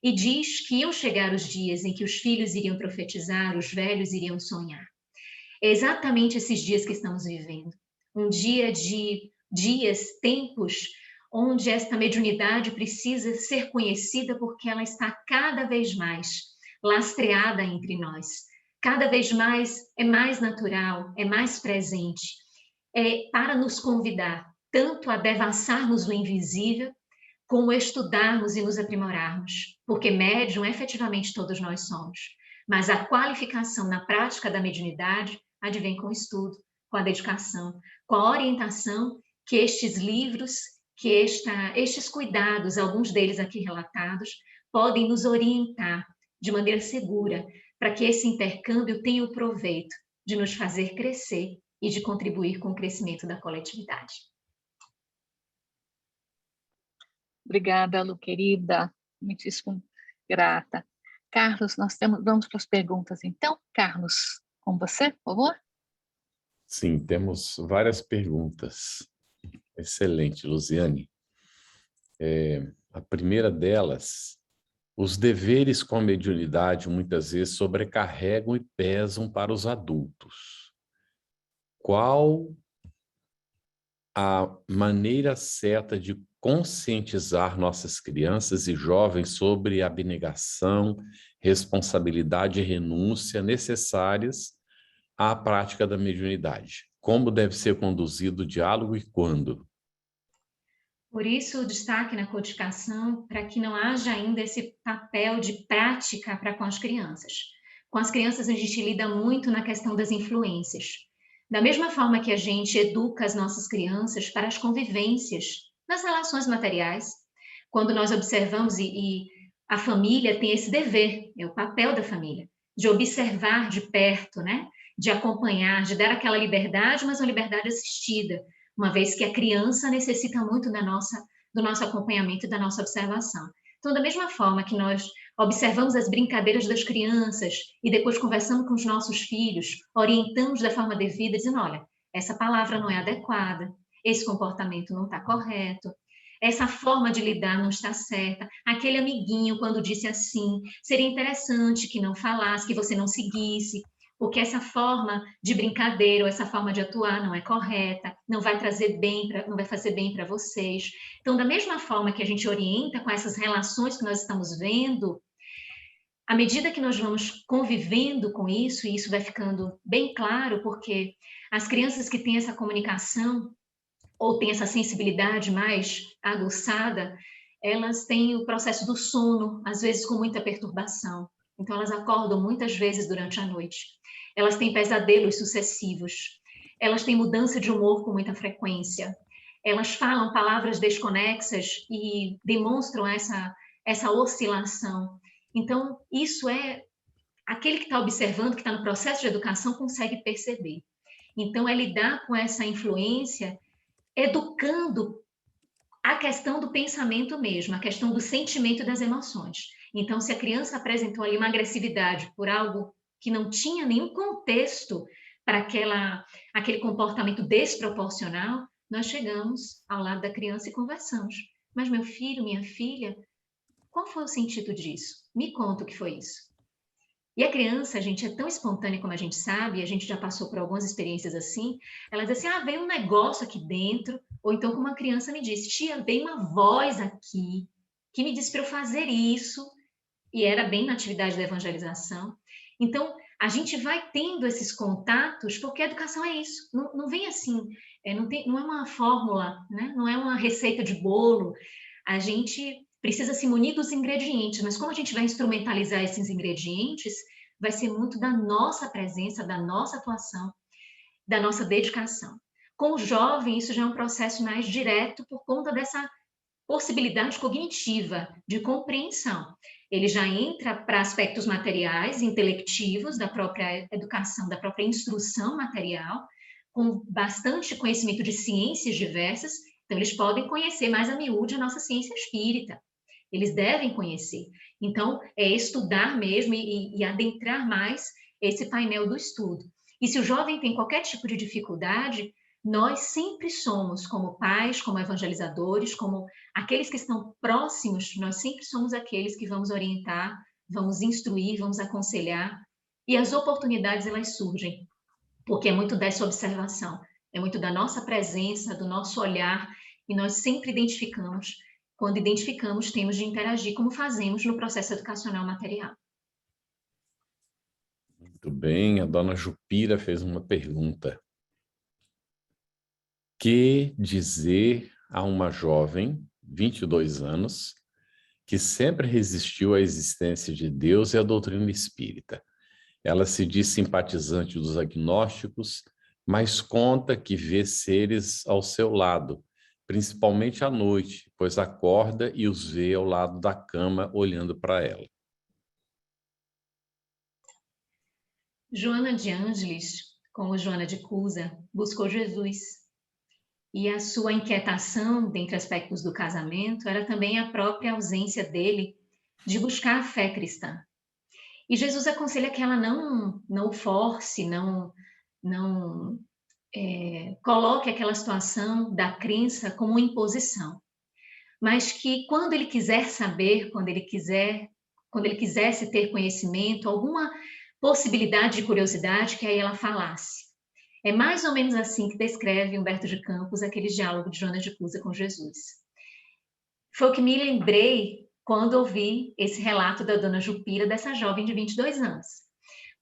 e diz que iam chegar os dias em que os filhos iriam profetizar, os velhos iriam sonhar. É exatamente esses dias que estamos vivendo. Um dia de tempos, onde esta mediunidade precisa ser conhecida porque ela está cada vez mais lastreada entre nós. Cada vez mais é mais natural, é mais presente. É para nos convidar tanto a devassarmos o invisível, como estudarmos e nos aprimorarmos, porque médium efetivamente todos nós somos. Mas a qualificação na prática da mediunidade advém com o estudo, com a dedicação, com a orientação que estes livros, que estes cuidados, alguns deles aqui relatados, podem nos orientar de maneira segura, para que esse intercâmbio tenha o proveito de nos fazer crescer e de contribuir com o crescimento da coletividade. Obrigada, Lu, querida. Muitíssimo grata. Carlos, vamos para as perguntas, então. Carlos, com você, por favor? Sim, temos várias perguntas. Excelente, Luziane. A primeira delas, os deveres com a mediunidade muitas vezes sobrecarregam e pesam para os adultos. Qual a maneira certa de conscientizar nossas crianças e jovens sobre a abnegação, responsabilidade e renúncia necessárias à prática da mediunidade? Como deve ser conduzido o diálogo e quando? Por isso, o destaque na codificação para que não haja ainda esse papel de prática para com as crianças. Com as crianças, a gente lida muito na questão das influências. Da mesma forma que a gente educa as nossas crianças para as convivências nas relações materiais, quando nós observamos, e a família tem esse dever, é o papel da família, de observar de perto, né? De acompanhar, de dar aquela liberdade, mas uma liberdade assistida, uma vez que a criança necessita muito do nosso acompanhamento e da nossa observação. Então, da mesma forma que nós observamos as brincadeiras das crianças e depois conversamos com os nossos filhos, orientamos da forma devida, dizendo, olha, essa palavra não é adequada, esse comportamento não está correto, essa forma de lidar não está certa, aquele amiguinho, quando disse assim, seria interessante que não falasse, que você não seguisse, porque essa forma de brincadeira ou essa forma de atuar não é correta, não vai trazer bem, não vai fazer bem para vocês. Então, da mesma forma que a gente orienta com essas relações que nós estamos vendo, à medida que nós vamos convivendo com isso, e isso vai ficando bem claro, porque as crianças que têm essa comunicação ou têm essa sensibilidade mais aguçada, elas têm o processo do sono, às vezes com muita perturbação. Então, elas acordam muitas vezes durante a noite. Elas têm pesadelos sucessivos. Elas têm mudança de humor com muita frequência. Elas falam palavras desconexas e demonstram essa oscilação. Então, isso é aquele que está observando, que está no processo de educação, consegue perceber. Então, é lidar com essa influência, educando a questão do pensamento mesmo, a questão do sentimento e das emoções. Então, se a criança apresentou ali uma agressividade por algo que não tinha nenhum contexto para aquele comportamento desproporcional, nós chegamos ao lado da criança e conversamos. Mas meu filho, minha filha, qual foi o sentido disso? Me conta o que foi isso. E a criança, a gente é tão espontânea como a gente sabe, a gente já passou por algumas experiências assim, ela diz assim, veio um negócio aqui dentro, ou então como uma criança me disse, tia, veio uma voz aqui que me disse para eu fazer isso, e era bem na atividade da evangelização. Então, a gente vai tendo esses contatos, porque a educação é isso, não vem assim, não é uma fórmula, né? Não é uma receita de bolo, a gente precisa se munir dos ingredientes, mas como a gente vai instrumentalizar esses ingredientes, vai ser muito da nossa presença, da nossa atuação, da nossa dedicação. Com o jovem, isso já é um processo mais direto por conta dessa possibilidade cognitiva de compreensão. Ele já entra para aspectos materiais, intelectivos da própria educação, da própria instrução material, com bastante conhecimento de ciências diversas, então eles podem conhecer mais a miúde a nossa ciência espírita. Eles devem conhecer. Então, é estudar mesmo e adentrar mais esse painel do estudo. E se o jovem tem qualquer tipo de dificuldade, nós sempre somos, como pais, como evangelizadores, como aqueles que estão próximos, nós sempre somos aqueles que vamos orientar, vamos instruir, vamos aconselhar. E as oportunidades, elas surgem, porque é muito dessa observação, é muito da nossa presença, do nosso olhar, e nós sempre identificamos. Quando identificamos, temos de interagir como fazemos no processo educacional material. Muito bem, a dona Jupira fez uma pergunta. Que dizer a uma jovem, 22 anos, que sempre resistiu à existência de Deus e à doutrina espírita? Ela se diz simpatizante dos agnósticos, mas conta que vê seres ao seu lado, principalmente à noite, pois acorda e os vê ao lado da cama, olhando para ela. Joana de Ângeles, como Joana de Cusa, buscou Jesus. E a sua inquietação, dentre aspectos do casamento, era também a própria ausência dele de buscar a fé cristã. E Jesus aconselha que ela não force, não coloque aquela situação da crença como uma imposição, mas que quando ele quiser saber, quando ele quisesse ter conhecimento, alguma possibilidade de curiosidade, que aí ela falasse. É mais ou menos assim que descreve Humberto de Campos aquele diálogo de Joana de Cusa com Jesus. Foi o que me lembrei quando ouvi esse relato da dona Jupira, dessa jovem de 22 anos.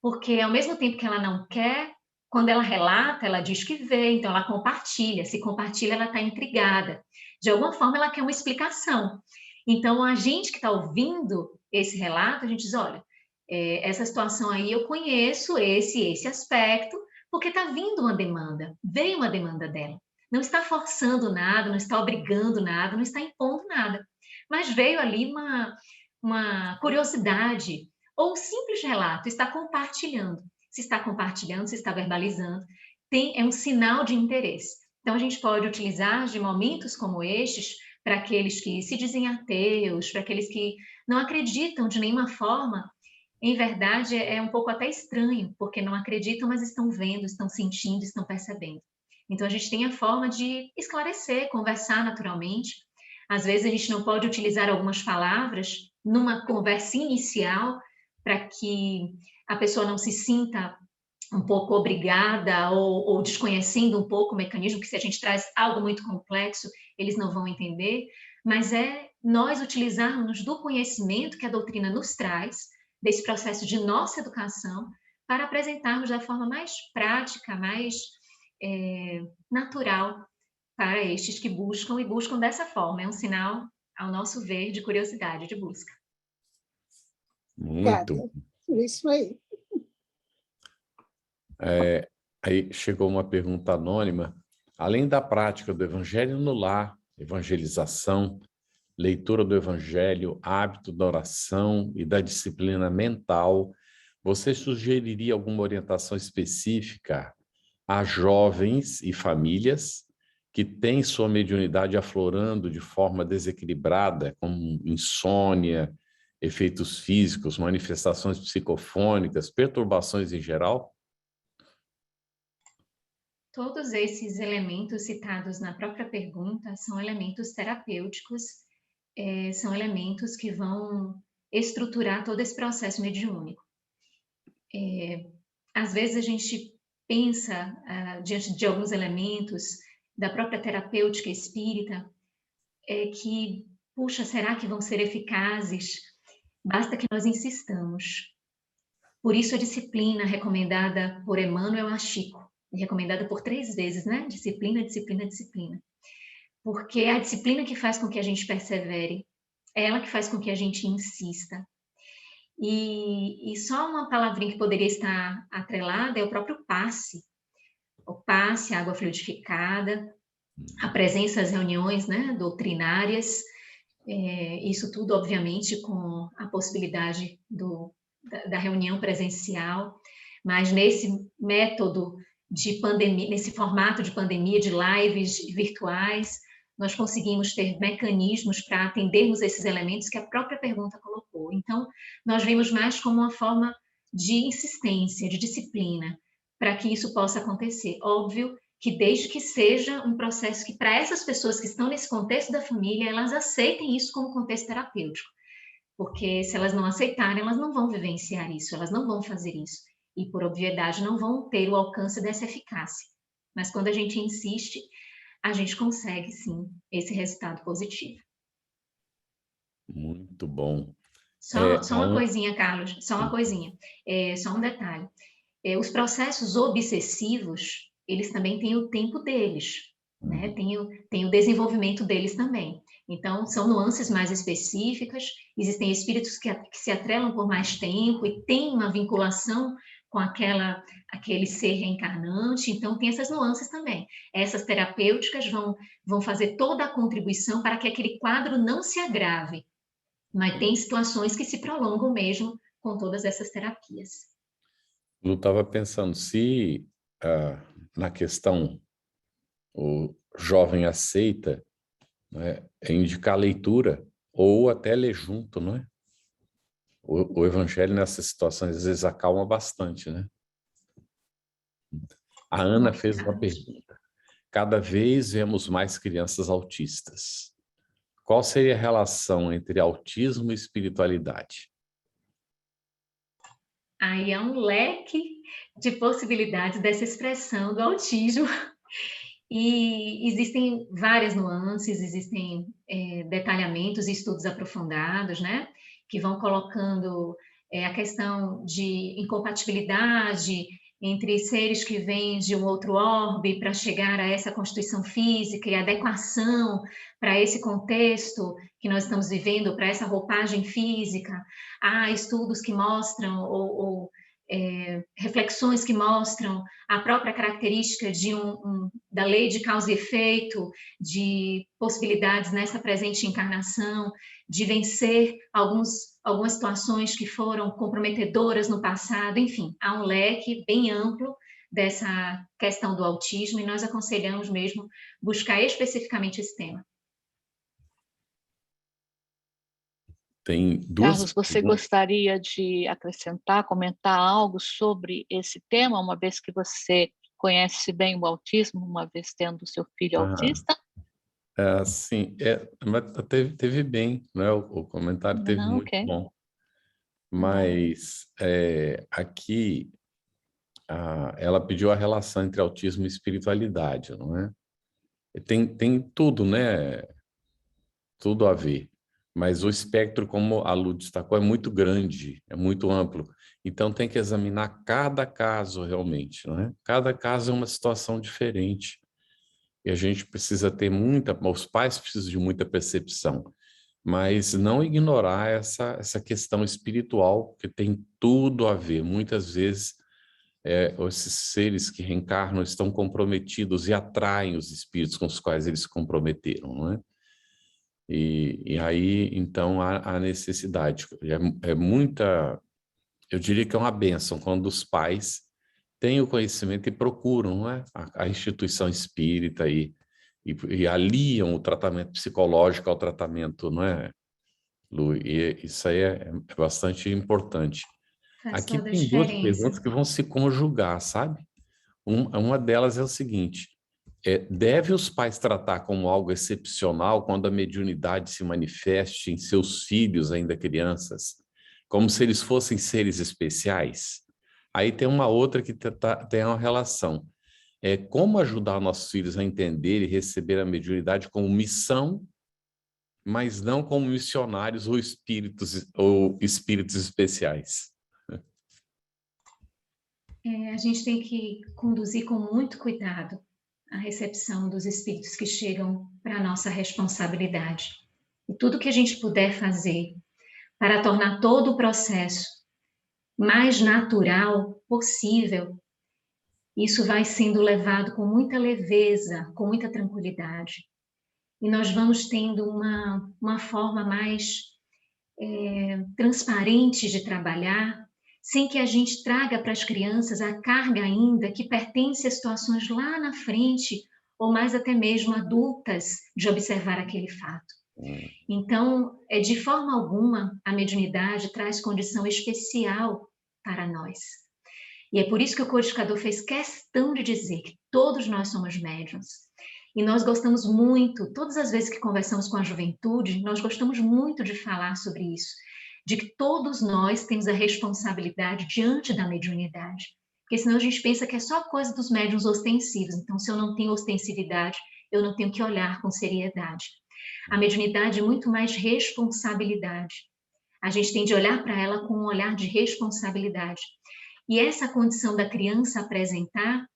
Porque ao mesmo tempo que ela não quer quando ela relata, ela diz que vê, então ela compartilha. Se compartilha, ela está intrigada. De alguma forma, ela quer uma explicação. Então, a gente que está ouvindo esse relato, a gente diz, olha, essa situação aí eu conheço esse aspecto, porque está vindo uma demanda, veio uma demanda dela. Não está forçando nada, não está obrigando nada, não está impondo nada. Mas veio ali uma curiosidade, ou um simples relato, está compartilhando. Se está compartilhando, se está verbalizando, é um sinal de interesse. Então, a gente pode utilizar de momentos como estes para aqueles que se dizem ateus, para aqueles que não acreditam de nenhuma forma. Em verdade, é um pouco até estranho, porque não acreditam, mas estão vendo, estão sentindo, estão percebendo. Então, a gente tem a forma de esclarecer, conversar naturalmente. Às vezes, a gente não pode utilizar algumas palavras numa conversa inicial para que a pessoa não se sinta um pouco obrigada ou desconhecendo um pouco o mecanismo, que se a gente traz algo muito complexo, eles não vão entender, mas é nós utilizarmos do conhecimento que a doutrina nos traz, desse processo de nossa educação, para apresentarmos da forma mais prática, mais natural para estes que buscam e buscam dessa forma. É um sinal, ao nosso ver, de curiosidade, de busca. Muito. Obrigada por isso aí. Aí chegou uma pergunta anônima. Além da prática do evangelho no lar, evangelização, leitura do evangelho, hábito da oração e da disciplina mental, você sugeriria alguma orientação específica a jovens e famílias que têm sua mediunidade aflorando de forma desequilibrada, como insônia, efeitos físicos, manifestações psicofônicas, perturbações em geral? Todos esses elementos citados na própria pergunta são elementos terapêuticos, são elementos que vão estruturar todo esse processo mediúnico. Às vezes a gente pensa, diante de alguns elementos da própria terapêutica espírita, que, puxa, será que vão ser eficazes? Basta que nós insistamos. Por isso a disciplina recomendada por Emmanuel a Chico, recomendada por 3 vezes, né? Disciplina, disciplina, disciplina. Porque é a disciplina que faz com que a gente persevere, é ela que faz com que a gente insista. E só uma palavrinha que poderia estar atrelada é o próprio passe. O passe, a água fluidificada, a presença às reuniões, né, doutrinárias, isso tudo, obviamente, com a possibilidade da reunião presencial, mas nesse método de pandemia, nesse formato de pandemia, de lives virtuais, nós conseguimos ter mecanismos para atendermos esses elementos que a própria pergunta colocou. Então, nós vimos mais como uma forma de insistência, de disciplina, para que isso possa acontecer. Óbvio que desde que seja um processo que, para essas pessoas que estão nesse contexto da família, elas aceitem isso como contexto terapêutico. Porque se elas não aceitarem, elas não vão vivenciar isso, elas não vão fazer isso. E, por obviedade, não vão ter o alcance dessa eficácia. Mas quando a gente insiste, a gente consegue, sim, esse resultado positivo. Muito bom. Só uma coisinha, Carlos, só uma coisinha, só um detalhe. Os processos obsessivos, eles também têm o tempo deles, né? Tem o desenvolvimento deles também. Então, são nuances mais específicas, existem espíritos que se atrelam por mais tempo e têm uma vinculação com aquele ser reencarnante, então tem essas nuances também. Essas terapêuticas vão fazer toda a contribuição para que aquele quadro não se agrave, mas tem situações que se prolongam mesmo com todas essas terapias. Eu estava pensando, se na questão o jovem aceita, né, indicar leitura ou até ler junto, não é? O evangelho nessas situações às vezes acalma bastante, né? A Ana fez uma pergunta. Cada vez vemos mais crianças autistas. Qual seria a relação entre autismo e espiritualidade? Aí é um leque de possibilidades dessa expressão do autismo. E existem várias nuances, existem detalhamentos e estudos aprofundados, né? Que vão colocando a questão de incompatibilidade entre seres que vêm de um outro orbe para chegar a essa constituição física e adequação para esse contexto que nós estamos vivendo, para essa roupagem física. Há estudos que mostram, reflexões que mostram a própria característica da lei de causa e efeito, de possibilidades nessa presente encarnação, de vencer algumas situações que foram comprometedoras no passado. Enfim, há um leque bem amplo dessa questão do autismo e nós aconselhamos mesmo buscar especificamente esse tema. Tem duas... Carlos, você gostaria de acrescentar, comentar algo sobre esse tema, uma vez que você conhece bem o autismo, uma vez tendo seu filho autista? Sim, mas teve bem, né? O comentário teve muito bom. Mas aqui ela pediu a relação entre autismo e espiritualidade, não é? Tem tudo, né? Tudo a ver. Mas o espectro, como a Lu destacou, é muito grande, é muito amplo. Então tem que examinar cada caso realmente, não é? Cada caso é uma situação diferente. E a gente precisa ter os pais precisam de muita percepção, mas não ignorar essa questão espiritual, que tem tudo a ver. Muitas vezes, esses seres que reencarnam estão comprometidos e atraem os espíritos com os quais eles se comprometeram, não é? E aí, então, há necessidade. Eu diria que é uma bênção quando os pais têm o conhecimento e procuram, não é? a instituição espírita e aliam o tratamento psicológico ao tratamento, não é, Lu? E isso aí é bastante importante. Aqui tem duas perguntas que vão se conjugar, sabe? Uma delas é o seguinte: deve os pais tratar como algo excepcional quando a mediunidade se manifeste em seus filhos, ainda crianças, como se eles fossem seres especiais? Aí tem uma outra que tem uma relação. Como ajudar nossos filhos a entender e receber a mediunidade como missão, mas não como missionários ou espíritos especiais? A gente tem que conduzir com muito cuidado a recepção dos espíritos que chegam para a nossa responsabilidade. E tudo que a gente puder fazer para tornar todo o processo mais natural possível, isso vai sendo levado com muita leveza, com muita tranquilidade. E nós vamos tendo uma forma mais transparente de trabalhar, sem que a gente traga para as crianças a carga ainda que pertence a situações lá na frente, ou mais até mesmo adultas, de observar aquele fato. Então, de forma alguma, a mediunidade traz condição especial para nós. E é por isso que o codificador fez questão de dizer que todos nós somos médiuns. E nós gostamos muito, todas as vezes que conversamos com a juventude, nós gostamos muito de falar sobre isso, de que todos nós temos a responsabilidade diante da mediunidade. Porque senão a gente pensa que é só coisa dos médiuns ostensivos. Então, se eu não tenho ostensividade, eu não tenho que olhar com seriedade. A mediunidade é muito mais responsabilidade. A gente tem de olhar para ela com um olhar de responsabilidade. E essa condição da criança apresentar,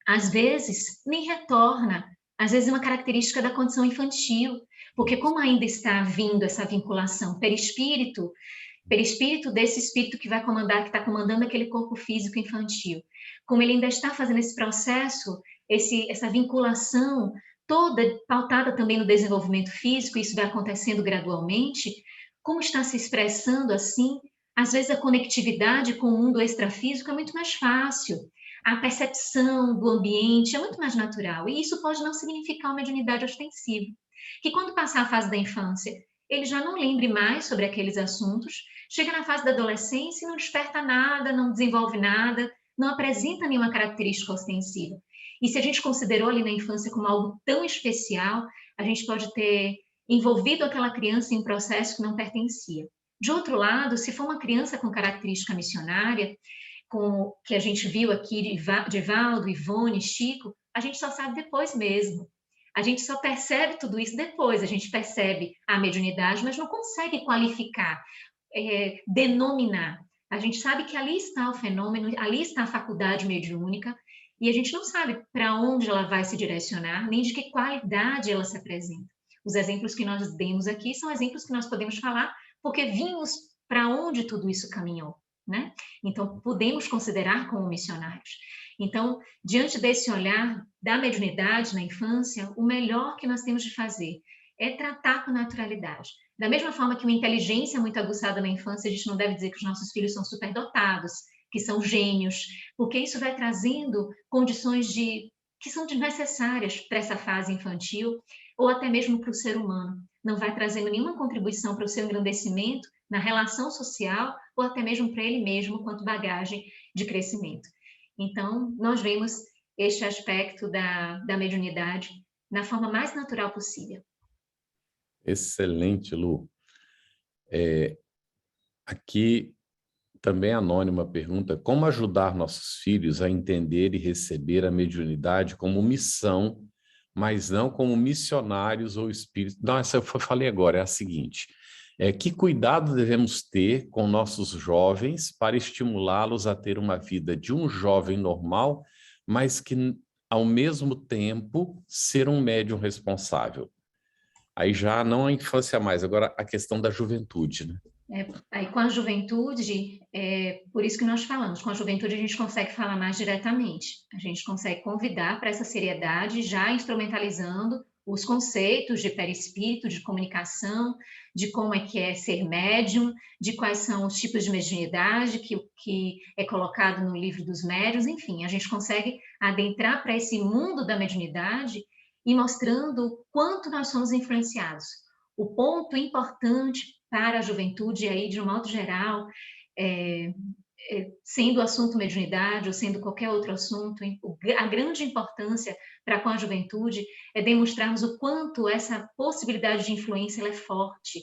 às vezes, nem retorna. Às vezes é uma característica da condição infantil, porque como ainda está vindo essa vinculação perispírito desse espírito que vai comandar, que está comandando aquele corpo físico infantil, como ele ainda está fazendo esse processo, essa vinculação toda pautada também no desenvolvimento físico, isso vai acontecendo gradualmente, como está se expressando assim, às vezes a conectividade com o mundo extrafísico é muito mais fácil, a percepção do ambiente é muito mais natural, e isso pode não significar uma mediunidade ostensiva, que quando passar a fase da infância, ele já não lembre mais sobre aqueles assuntos, chega na fase da adolescência e não desperta nada, não desenvolve nada, não apresenta nenhuma característica ostensiva. E se a gente considerou ali na infância como algo tão especial, a gente pode ter envolvido aquela criança em um processo que não pertencia. De outro lado, se for uma criança com característica missionária, como que a gente viu aqui de Valdo, Ivone, Chico, a gente só sabe depois mesmo. A gente só percebe tudo isso depois, a gente percebe a mediunidade, mas não consegue qualificar, denominar. A gente sabe que ali está o fenômeno, ali está a faculdade mediúnica, e a gente não sabe para onde ela vai se direcionar, nem de que qualidade ela se apresenta. Os exemplos que nós demos aqui são exemplos que nós podemos falar, porque vimos para onde tudo isso caminhou, né? Então, podemos considerar como missionários. Então, diante desse olhar da mediunidade na infância, o melhor que nós temos de fazer é tratar com naturalidade. Da mesma forma que uma inteligência muito aguçada na infância, a gente não deve dizer que os nossos filhos são superdotados, que são gênios, porque isso vai trazendo condições que são desnecessárias para essa fase infantil, ou até mesmo para o ser humano. Não vai trazendo nenhuma contribuição para o seu engrandecimento na relação social, ou até mesmo para ele mesmo, quanto bagagem de crescimento. Então, nós vemos este aspecto da mediunidade na forma mais natural possível. Excelente, Lu. Aqui também anônima pergunta: como ajudar nossos filhos a entender e receber a mediunidade como missão, mas não como missionários ou espíritos? Não, essa eu falei agora, é a seguinte: que cuidado devemos ter com nossos jovens para estimulá-los a ter uma vida de um jovem normal, mas que, ao mesmo tempo, ser um médium responsável? Aí já não a infância mais, agora a questão da juventude, né? Aí com a juventude, por isso que nós falamos, com a juventude a gente consegue falar mais diretamente, a gente consegue convidar para essa seriedade, já instrumentalizando os conceitos de perispírito, de comunicação, de como é que é ser médium, de quais são os tipos de mediunidade que é colocado no livro dos médiuns, enfim, a gente consegue adentrar para esse mundo da mediunidade e mostrando o quanto nós somos influenciados. O ponto importante para a juventude, aí, de um modo geral, sendo o assunto mediunidade ou sendo qualquer outro assunto, a grande importância para com a juventude é demonstrarmos o quanto essa possibilidade de influência ela é forte.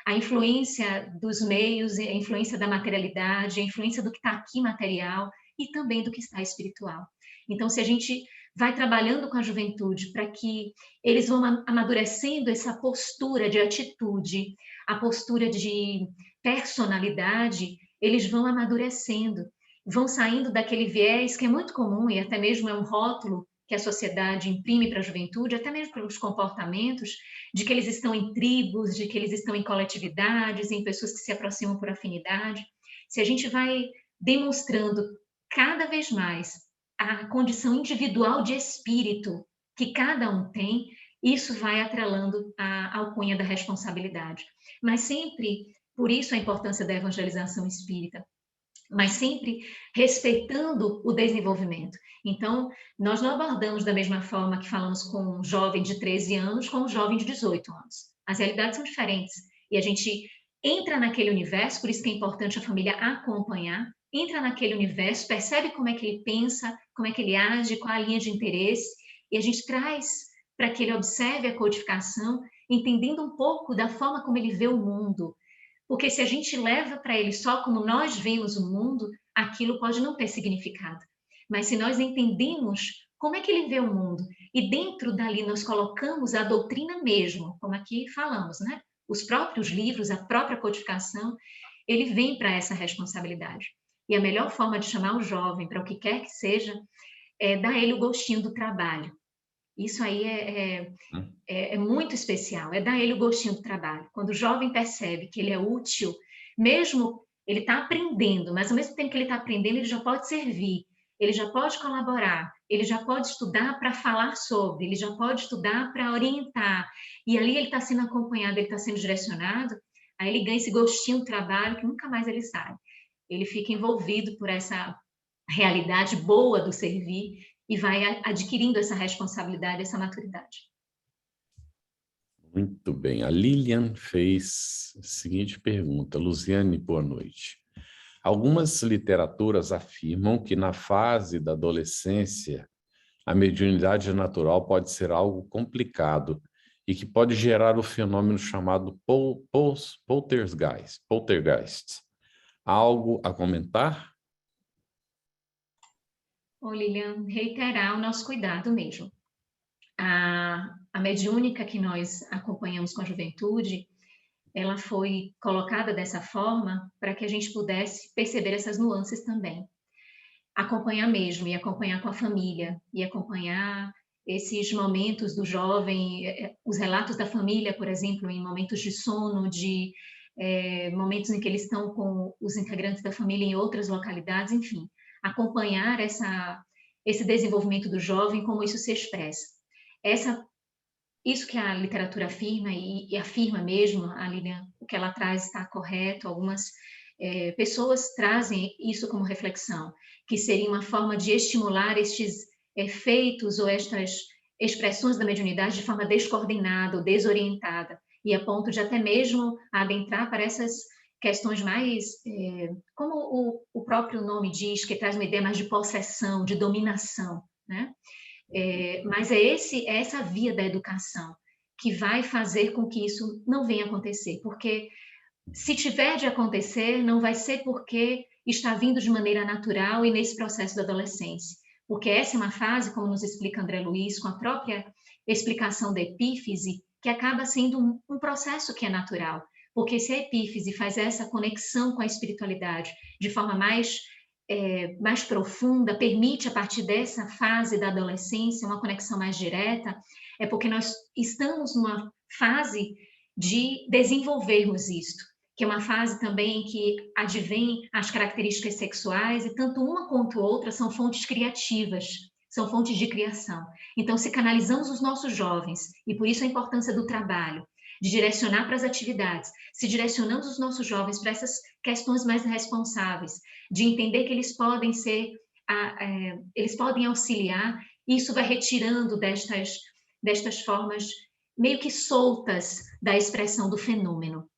A influência dos meios, a influência da materialidade, a influência do que está aqui material e também do que está espiritual. Então, se a gente vai trabalhando com a juventude para que eles vão amadurecendo essa postura de atitude, a postura de personalidade, eles vão amadurecendo, vão saindo daquele viés que é muito comum e até mesmo é um rótulo que a sociedade imprime para a juventude, até mesmo pelos comportamentos, de que eles estão em tribos, de que eles estão em coletividades, em pessoas que se aproximam por afinidade. Se a gente vai demonstrando cada vez mais a condição individual de espírito que cada um tem, isso vai atrelando a alcunha da responsabilidade. Mas sempre, por isso a importância da evangelização espírita, mas sempre respeitando o desenvolvimento. Então, nós não abordamos da mesma forma que falamos com um jovem de 13 anos com um jovem de 18 anos. As realidades são diferentes e a gente entra naquele universo, por isso que é importante a família acompanhar, entra naquele universo, percebe como é que ele pensa, como é que ele age, qual a linha de interesse, e a gente traz para que ele observe a codificação, entendendo um pouco da forma como ele vê o mundo. Porque se a gente leva para ele só como nós vemos o mundo, aquilo pode não ter significado. Mas se nós entendemos como é que ele vê o mundo, e dentro dali nós colocamos a doutrina mesmo, como aqui falamos, né? Os próprios livros, a própria codificação, ele vem para essa responsabilidade. E a melhor forma de chamar o jovem para o que quer que seja é dar ele o gostinho do trabalho. Isso aí é muito especial, é dar ele o gostinho do trabalho. Quando o jovem percebe que ele é útil, mesmo ele está aprendendo, mas ao mesmo tempo que ele está aprendendo, ele já pode servir, ele já pode colaborar, ele já pode estudar para falar sobre, ele já pode estudar para orientar. E ali ele está sendo acompanhado, ele está sendo direcionado, aí ele ganha esse gostinho do trabalho que nunca mais ele sai. Ele fica envolvido por essa realidade boa do servir e vai adquirindo essa responsabilidade, essa maturidade. Muito bem. A Lilian fez a seguinte pergunta. Luziane, boa noite. Algumas literaturas afirmam que na fase da adolescência a mediunidade natural pode ser algo complicado e que pode gerar o fenômeno chamado poltergeist. Algo a comentar? Ô, Lilian, reiterar o nosso cuidado mesmo. A mediúnica que nós acompanhamos com a juventude, ela foi colocada dessa forma para que a gente pudesse perceber essas nuances também. Acompanhar mesmo, e acompanhar com a família, e acompanhar esses momentos do jovem, os relatos da família, por exemplo, em momentos de sono, de momentos em que eles estão com os integrantes da família em outras localidades, enfim, acompanhar esse desenvolvimento do jovem, como isso se expressa. Isso que a literatura afirma, e afirma mesmo, a Lilian, o que ela traz está correto, algumas pessoas trazem isso como reflexão, que seria uma forma de estimular estes efeitos ou estas expressões da mediunidade de forma descoordenada ou desorientada, e a ponto de até mesmo adentrar para essas questões mais, como o próprio nome diz, que traz uma ideia mais de possessão, de dominação, né? Mas é essa via da educação que vai fazer com que isso não venha acontecer, porque se tiver de acontecer, não vai ser porque está vindo de maneira natural e nesse processo da adolescência, porque essa é uma fase, como nos explica André Luiz, com a própria explicação da epífise, que acaba sendo um processo que é natural, porque se a epífise faz essa conexão com a espiritualidade de forma mais profunda, permite a partir dessa fase da adolescência uma conexão mais direta, é porque nós estamos numa fase de desenvolvermos isto, que é uma fase também em que advém as características sexuais, e tanto uma quanto outra são fontes criativas, são fontes de criação. Então, se canalizamos os nossos jovens, e por isso a importância do trabalho, de direcionar para as atividades, se direcionamos os nossos jovens para essas questões mais responsáveis, de entender que eles podem eles podem auxiliar, e isso vai retirando destas formas meio que soltas da expressão do fenômeno.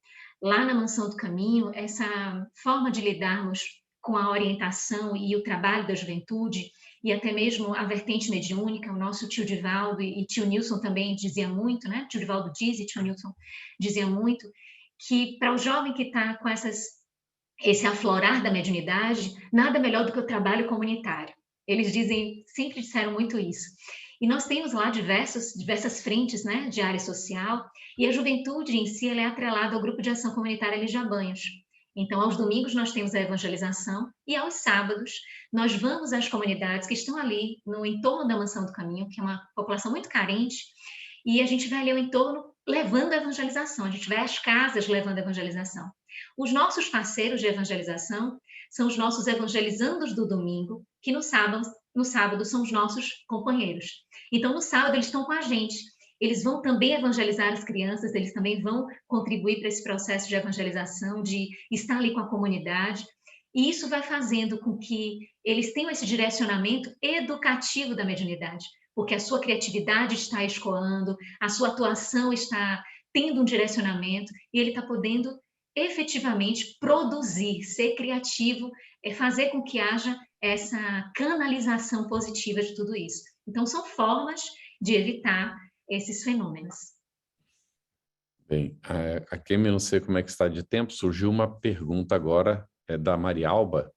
Lá na Mansão do Caminho, essa forma de lidarmos com a orientação e o trabalho da juventude, e até mesmo a vertente mediúnica, o nosso tio Divaldo e tio Nilson também dizia muito, né? Tio Divaldo diz e tio Nilson dizia muito, que para o jovem que está com esse aflorar da mediunidade, nada melhor do que o trabalho comunitário. Eles sempre disseram muito isso. E nós temos lá diversas frentes, né, de área social, e a juventude em si ela é atrelada ao Grupo de Ação Comunitária Lijabanhos. Então, aos domingos nós temos a evangelização, e aos sábados nós vamos às comunidades que estão ali no entorno da Mansão do Caminho, que é uma população muito carente, e a gente vai ali ao entorno levando a evangelização, a gente vai às casas levando a evangelização. Os nossos parceiros de evangelização são os nossos evangelizandos do domingo, que no sábado são os nossos companheiros. Então, no sábado, eles estão com a gente. Eles vão também evangelizar as crianças, eles também vão contribuir para esse processo de evangelização, de estar ali com a comunidade. E isso vai fazendo com que eles tenham esse direcionamento educativo da mediunidade, porque a sua criatividade está escoando, a sua atuação está tendo um direcionamento, e ele está podendo efetivamente produzir, ser criativo, fazer com que haja essa canalização positiva de tudo isso. Então, são formas de evitar esses fenômenos. Bem, aqui eu não sei como é que está de tempo, surgiu uma pergunta agora, da Marialba.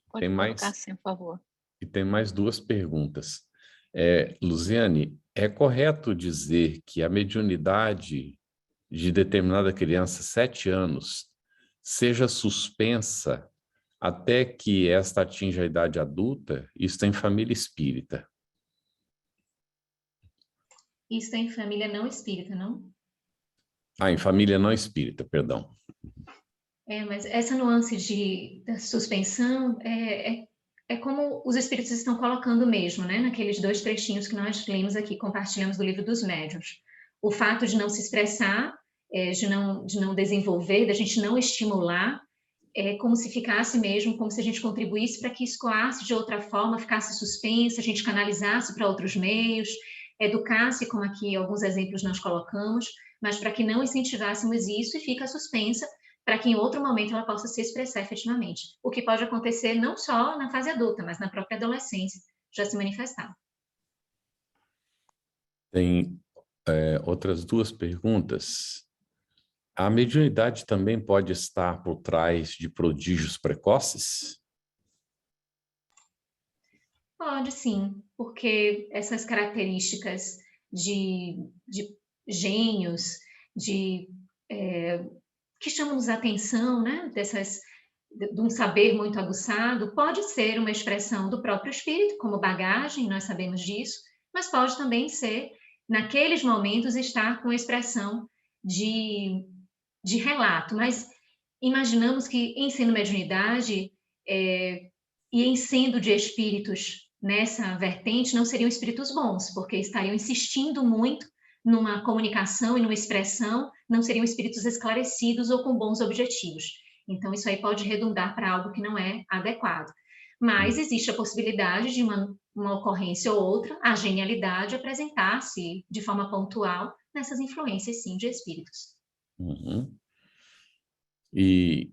Pode colocar sim, por favor. E tem mais duas perguntas. Luziane, é correto dizer que a mediunidade de determinada criança, 7 anos, seja suspensa até que esta atinja a idade adulta? Isso em família espírita. Isso em família não espírita, não? Em família não espírita, perdão. Mas essa nuance da suspensão é como os espíritos estão colocando mesmo, né? Naqueles 2 trechinhos que nós lemos aqui, compartilhamos do Livro dos Médiuns. O fato de não se expressar, de não desenvolver, da gente não estimular, é como se ficasse mesmo, como se a gente contribuísse para que escoasse de outra forma, ficasse suspensa, a gente canalizasse para outros meios, educasse, como aqui alguns exemplos nós colocamos, mas para que não incentivássemos isso, e fica suspensa, para que em outro momento ela possa se expressar efetivamente. O que pode acontecer não só na fase adulta, mas na própria adolescência, já se manifestar. Tem outras 2 perguntas. A mediunidade também pode estar por trás de prodígios precoces? Pode sim, porque essas características de gênios, de que chamam-nos a atenção, né, de um saber muito aguçado, pode ser uma expressão do próprio espírito, como bagagem, nós sabemos disso, mas pode também ser, naqueles momentos, estar com expressão de relato. Mas imaginamos que, em sendo mediunidade, e em sendo de espíritos nessa vertente, não seriam espíritos bons, porque estariam insistindo muito numa comunicação e numa expressão, não seriam espíritos esclarecidos ou com bons objetivos. Então, isso aí pode redundar para algo que não é adequado. Mas existe a possibilidade de uma ocorrência ou outra, a genialidade apresentar-se de forma pontual nessas influências, sim, de espíritos. Uhum. E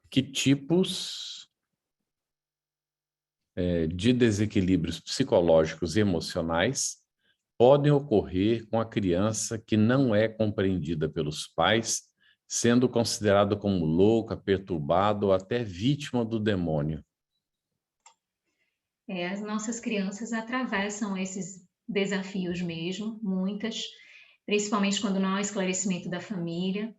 que tipos de desequilíbrios psicológicos e emocionais podem ocorrer com a criança que não é compreendida pelos pais, sendo considerada como louca, perturbada ou até vítima do demônio? As nossas crianças atravessam esses desafios mesmo, muitas, principalmente quando não há esclarecimento da família.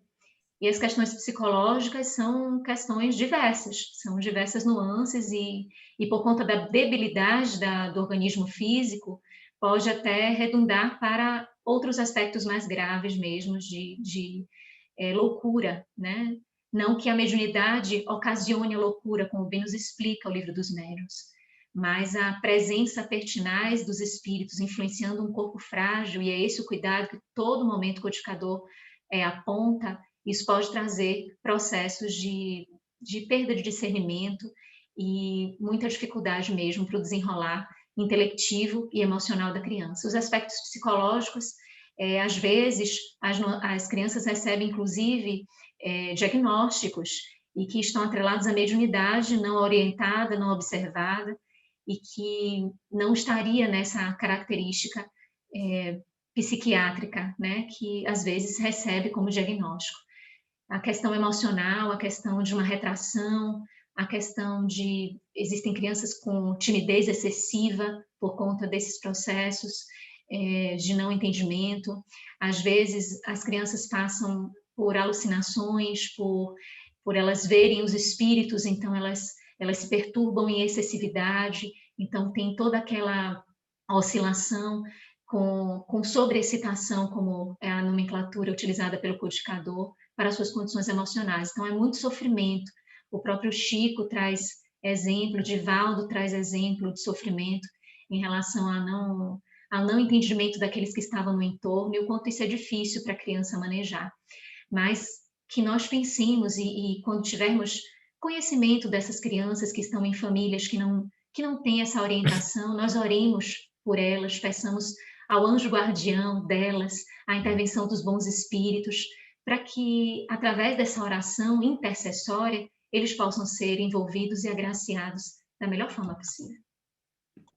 E as questões psicológicas são questões diversas, são diversas nuances e por conta da debilidade do organismo físico, pode até redundar para outros aspectos mais graves mesmo, de loucura, né? Não que a mediunidade ocasione a loucura, como bem nos explica o Livro dos Médiuns, mas a presença pertinaz dos espíritos influenciando um corpo frágil, e é esse o cuidado que todo momento codificador aponta. Isso pode trazer processos de perda de discernimento e muita dificuldade mesmo para o desenrolar intelectivo e emocional da criança. Os aspectos psicológicos, às vezes, as crianças recebem, inclusive, diagnósticos e que estão atrelados à mediunidade não orientada, não observada, e que não estaria nessa característica psiquiátrica, né, que às vezes recebe como diagnóstico. A questão emocional, a questão de uma retração, a questão de... Existem crianças com timidez excessiva por conta desses processos de não entendimento. Às vezes, as crianças passam por alucinações, por elas verem os espíritos, então elas se perturbam em excessividade, então tem toda aquela oscilação com sobreexcitação, como é a nomenclatura utilizada pelo codificador, para suas condições emocionais. Então, é muito sofrimento. O próprio Chico traz exemplo, Divaldo traz exemplo de sofrimento em relação ao não entendimento daqueles que estavam no entorno e o quanto isso é difícil para a criança manejar. Mas que nós pensemos e quando tivermos conhecimento dessas crianças que estão em famílias que não têm essa orientação, nós oremos por elas, peçamos ao anjo guardião delas a intervenção dos bons espíritos, para que, através dessa oração intercessória, eles possam ser envolvidos e agraciados da melhor forma possível.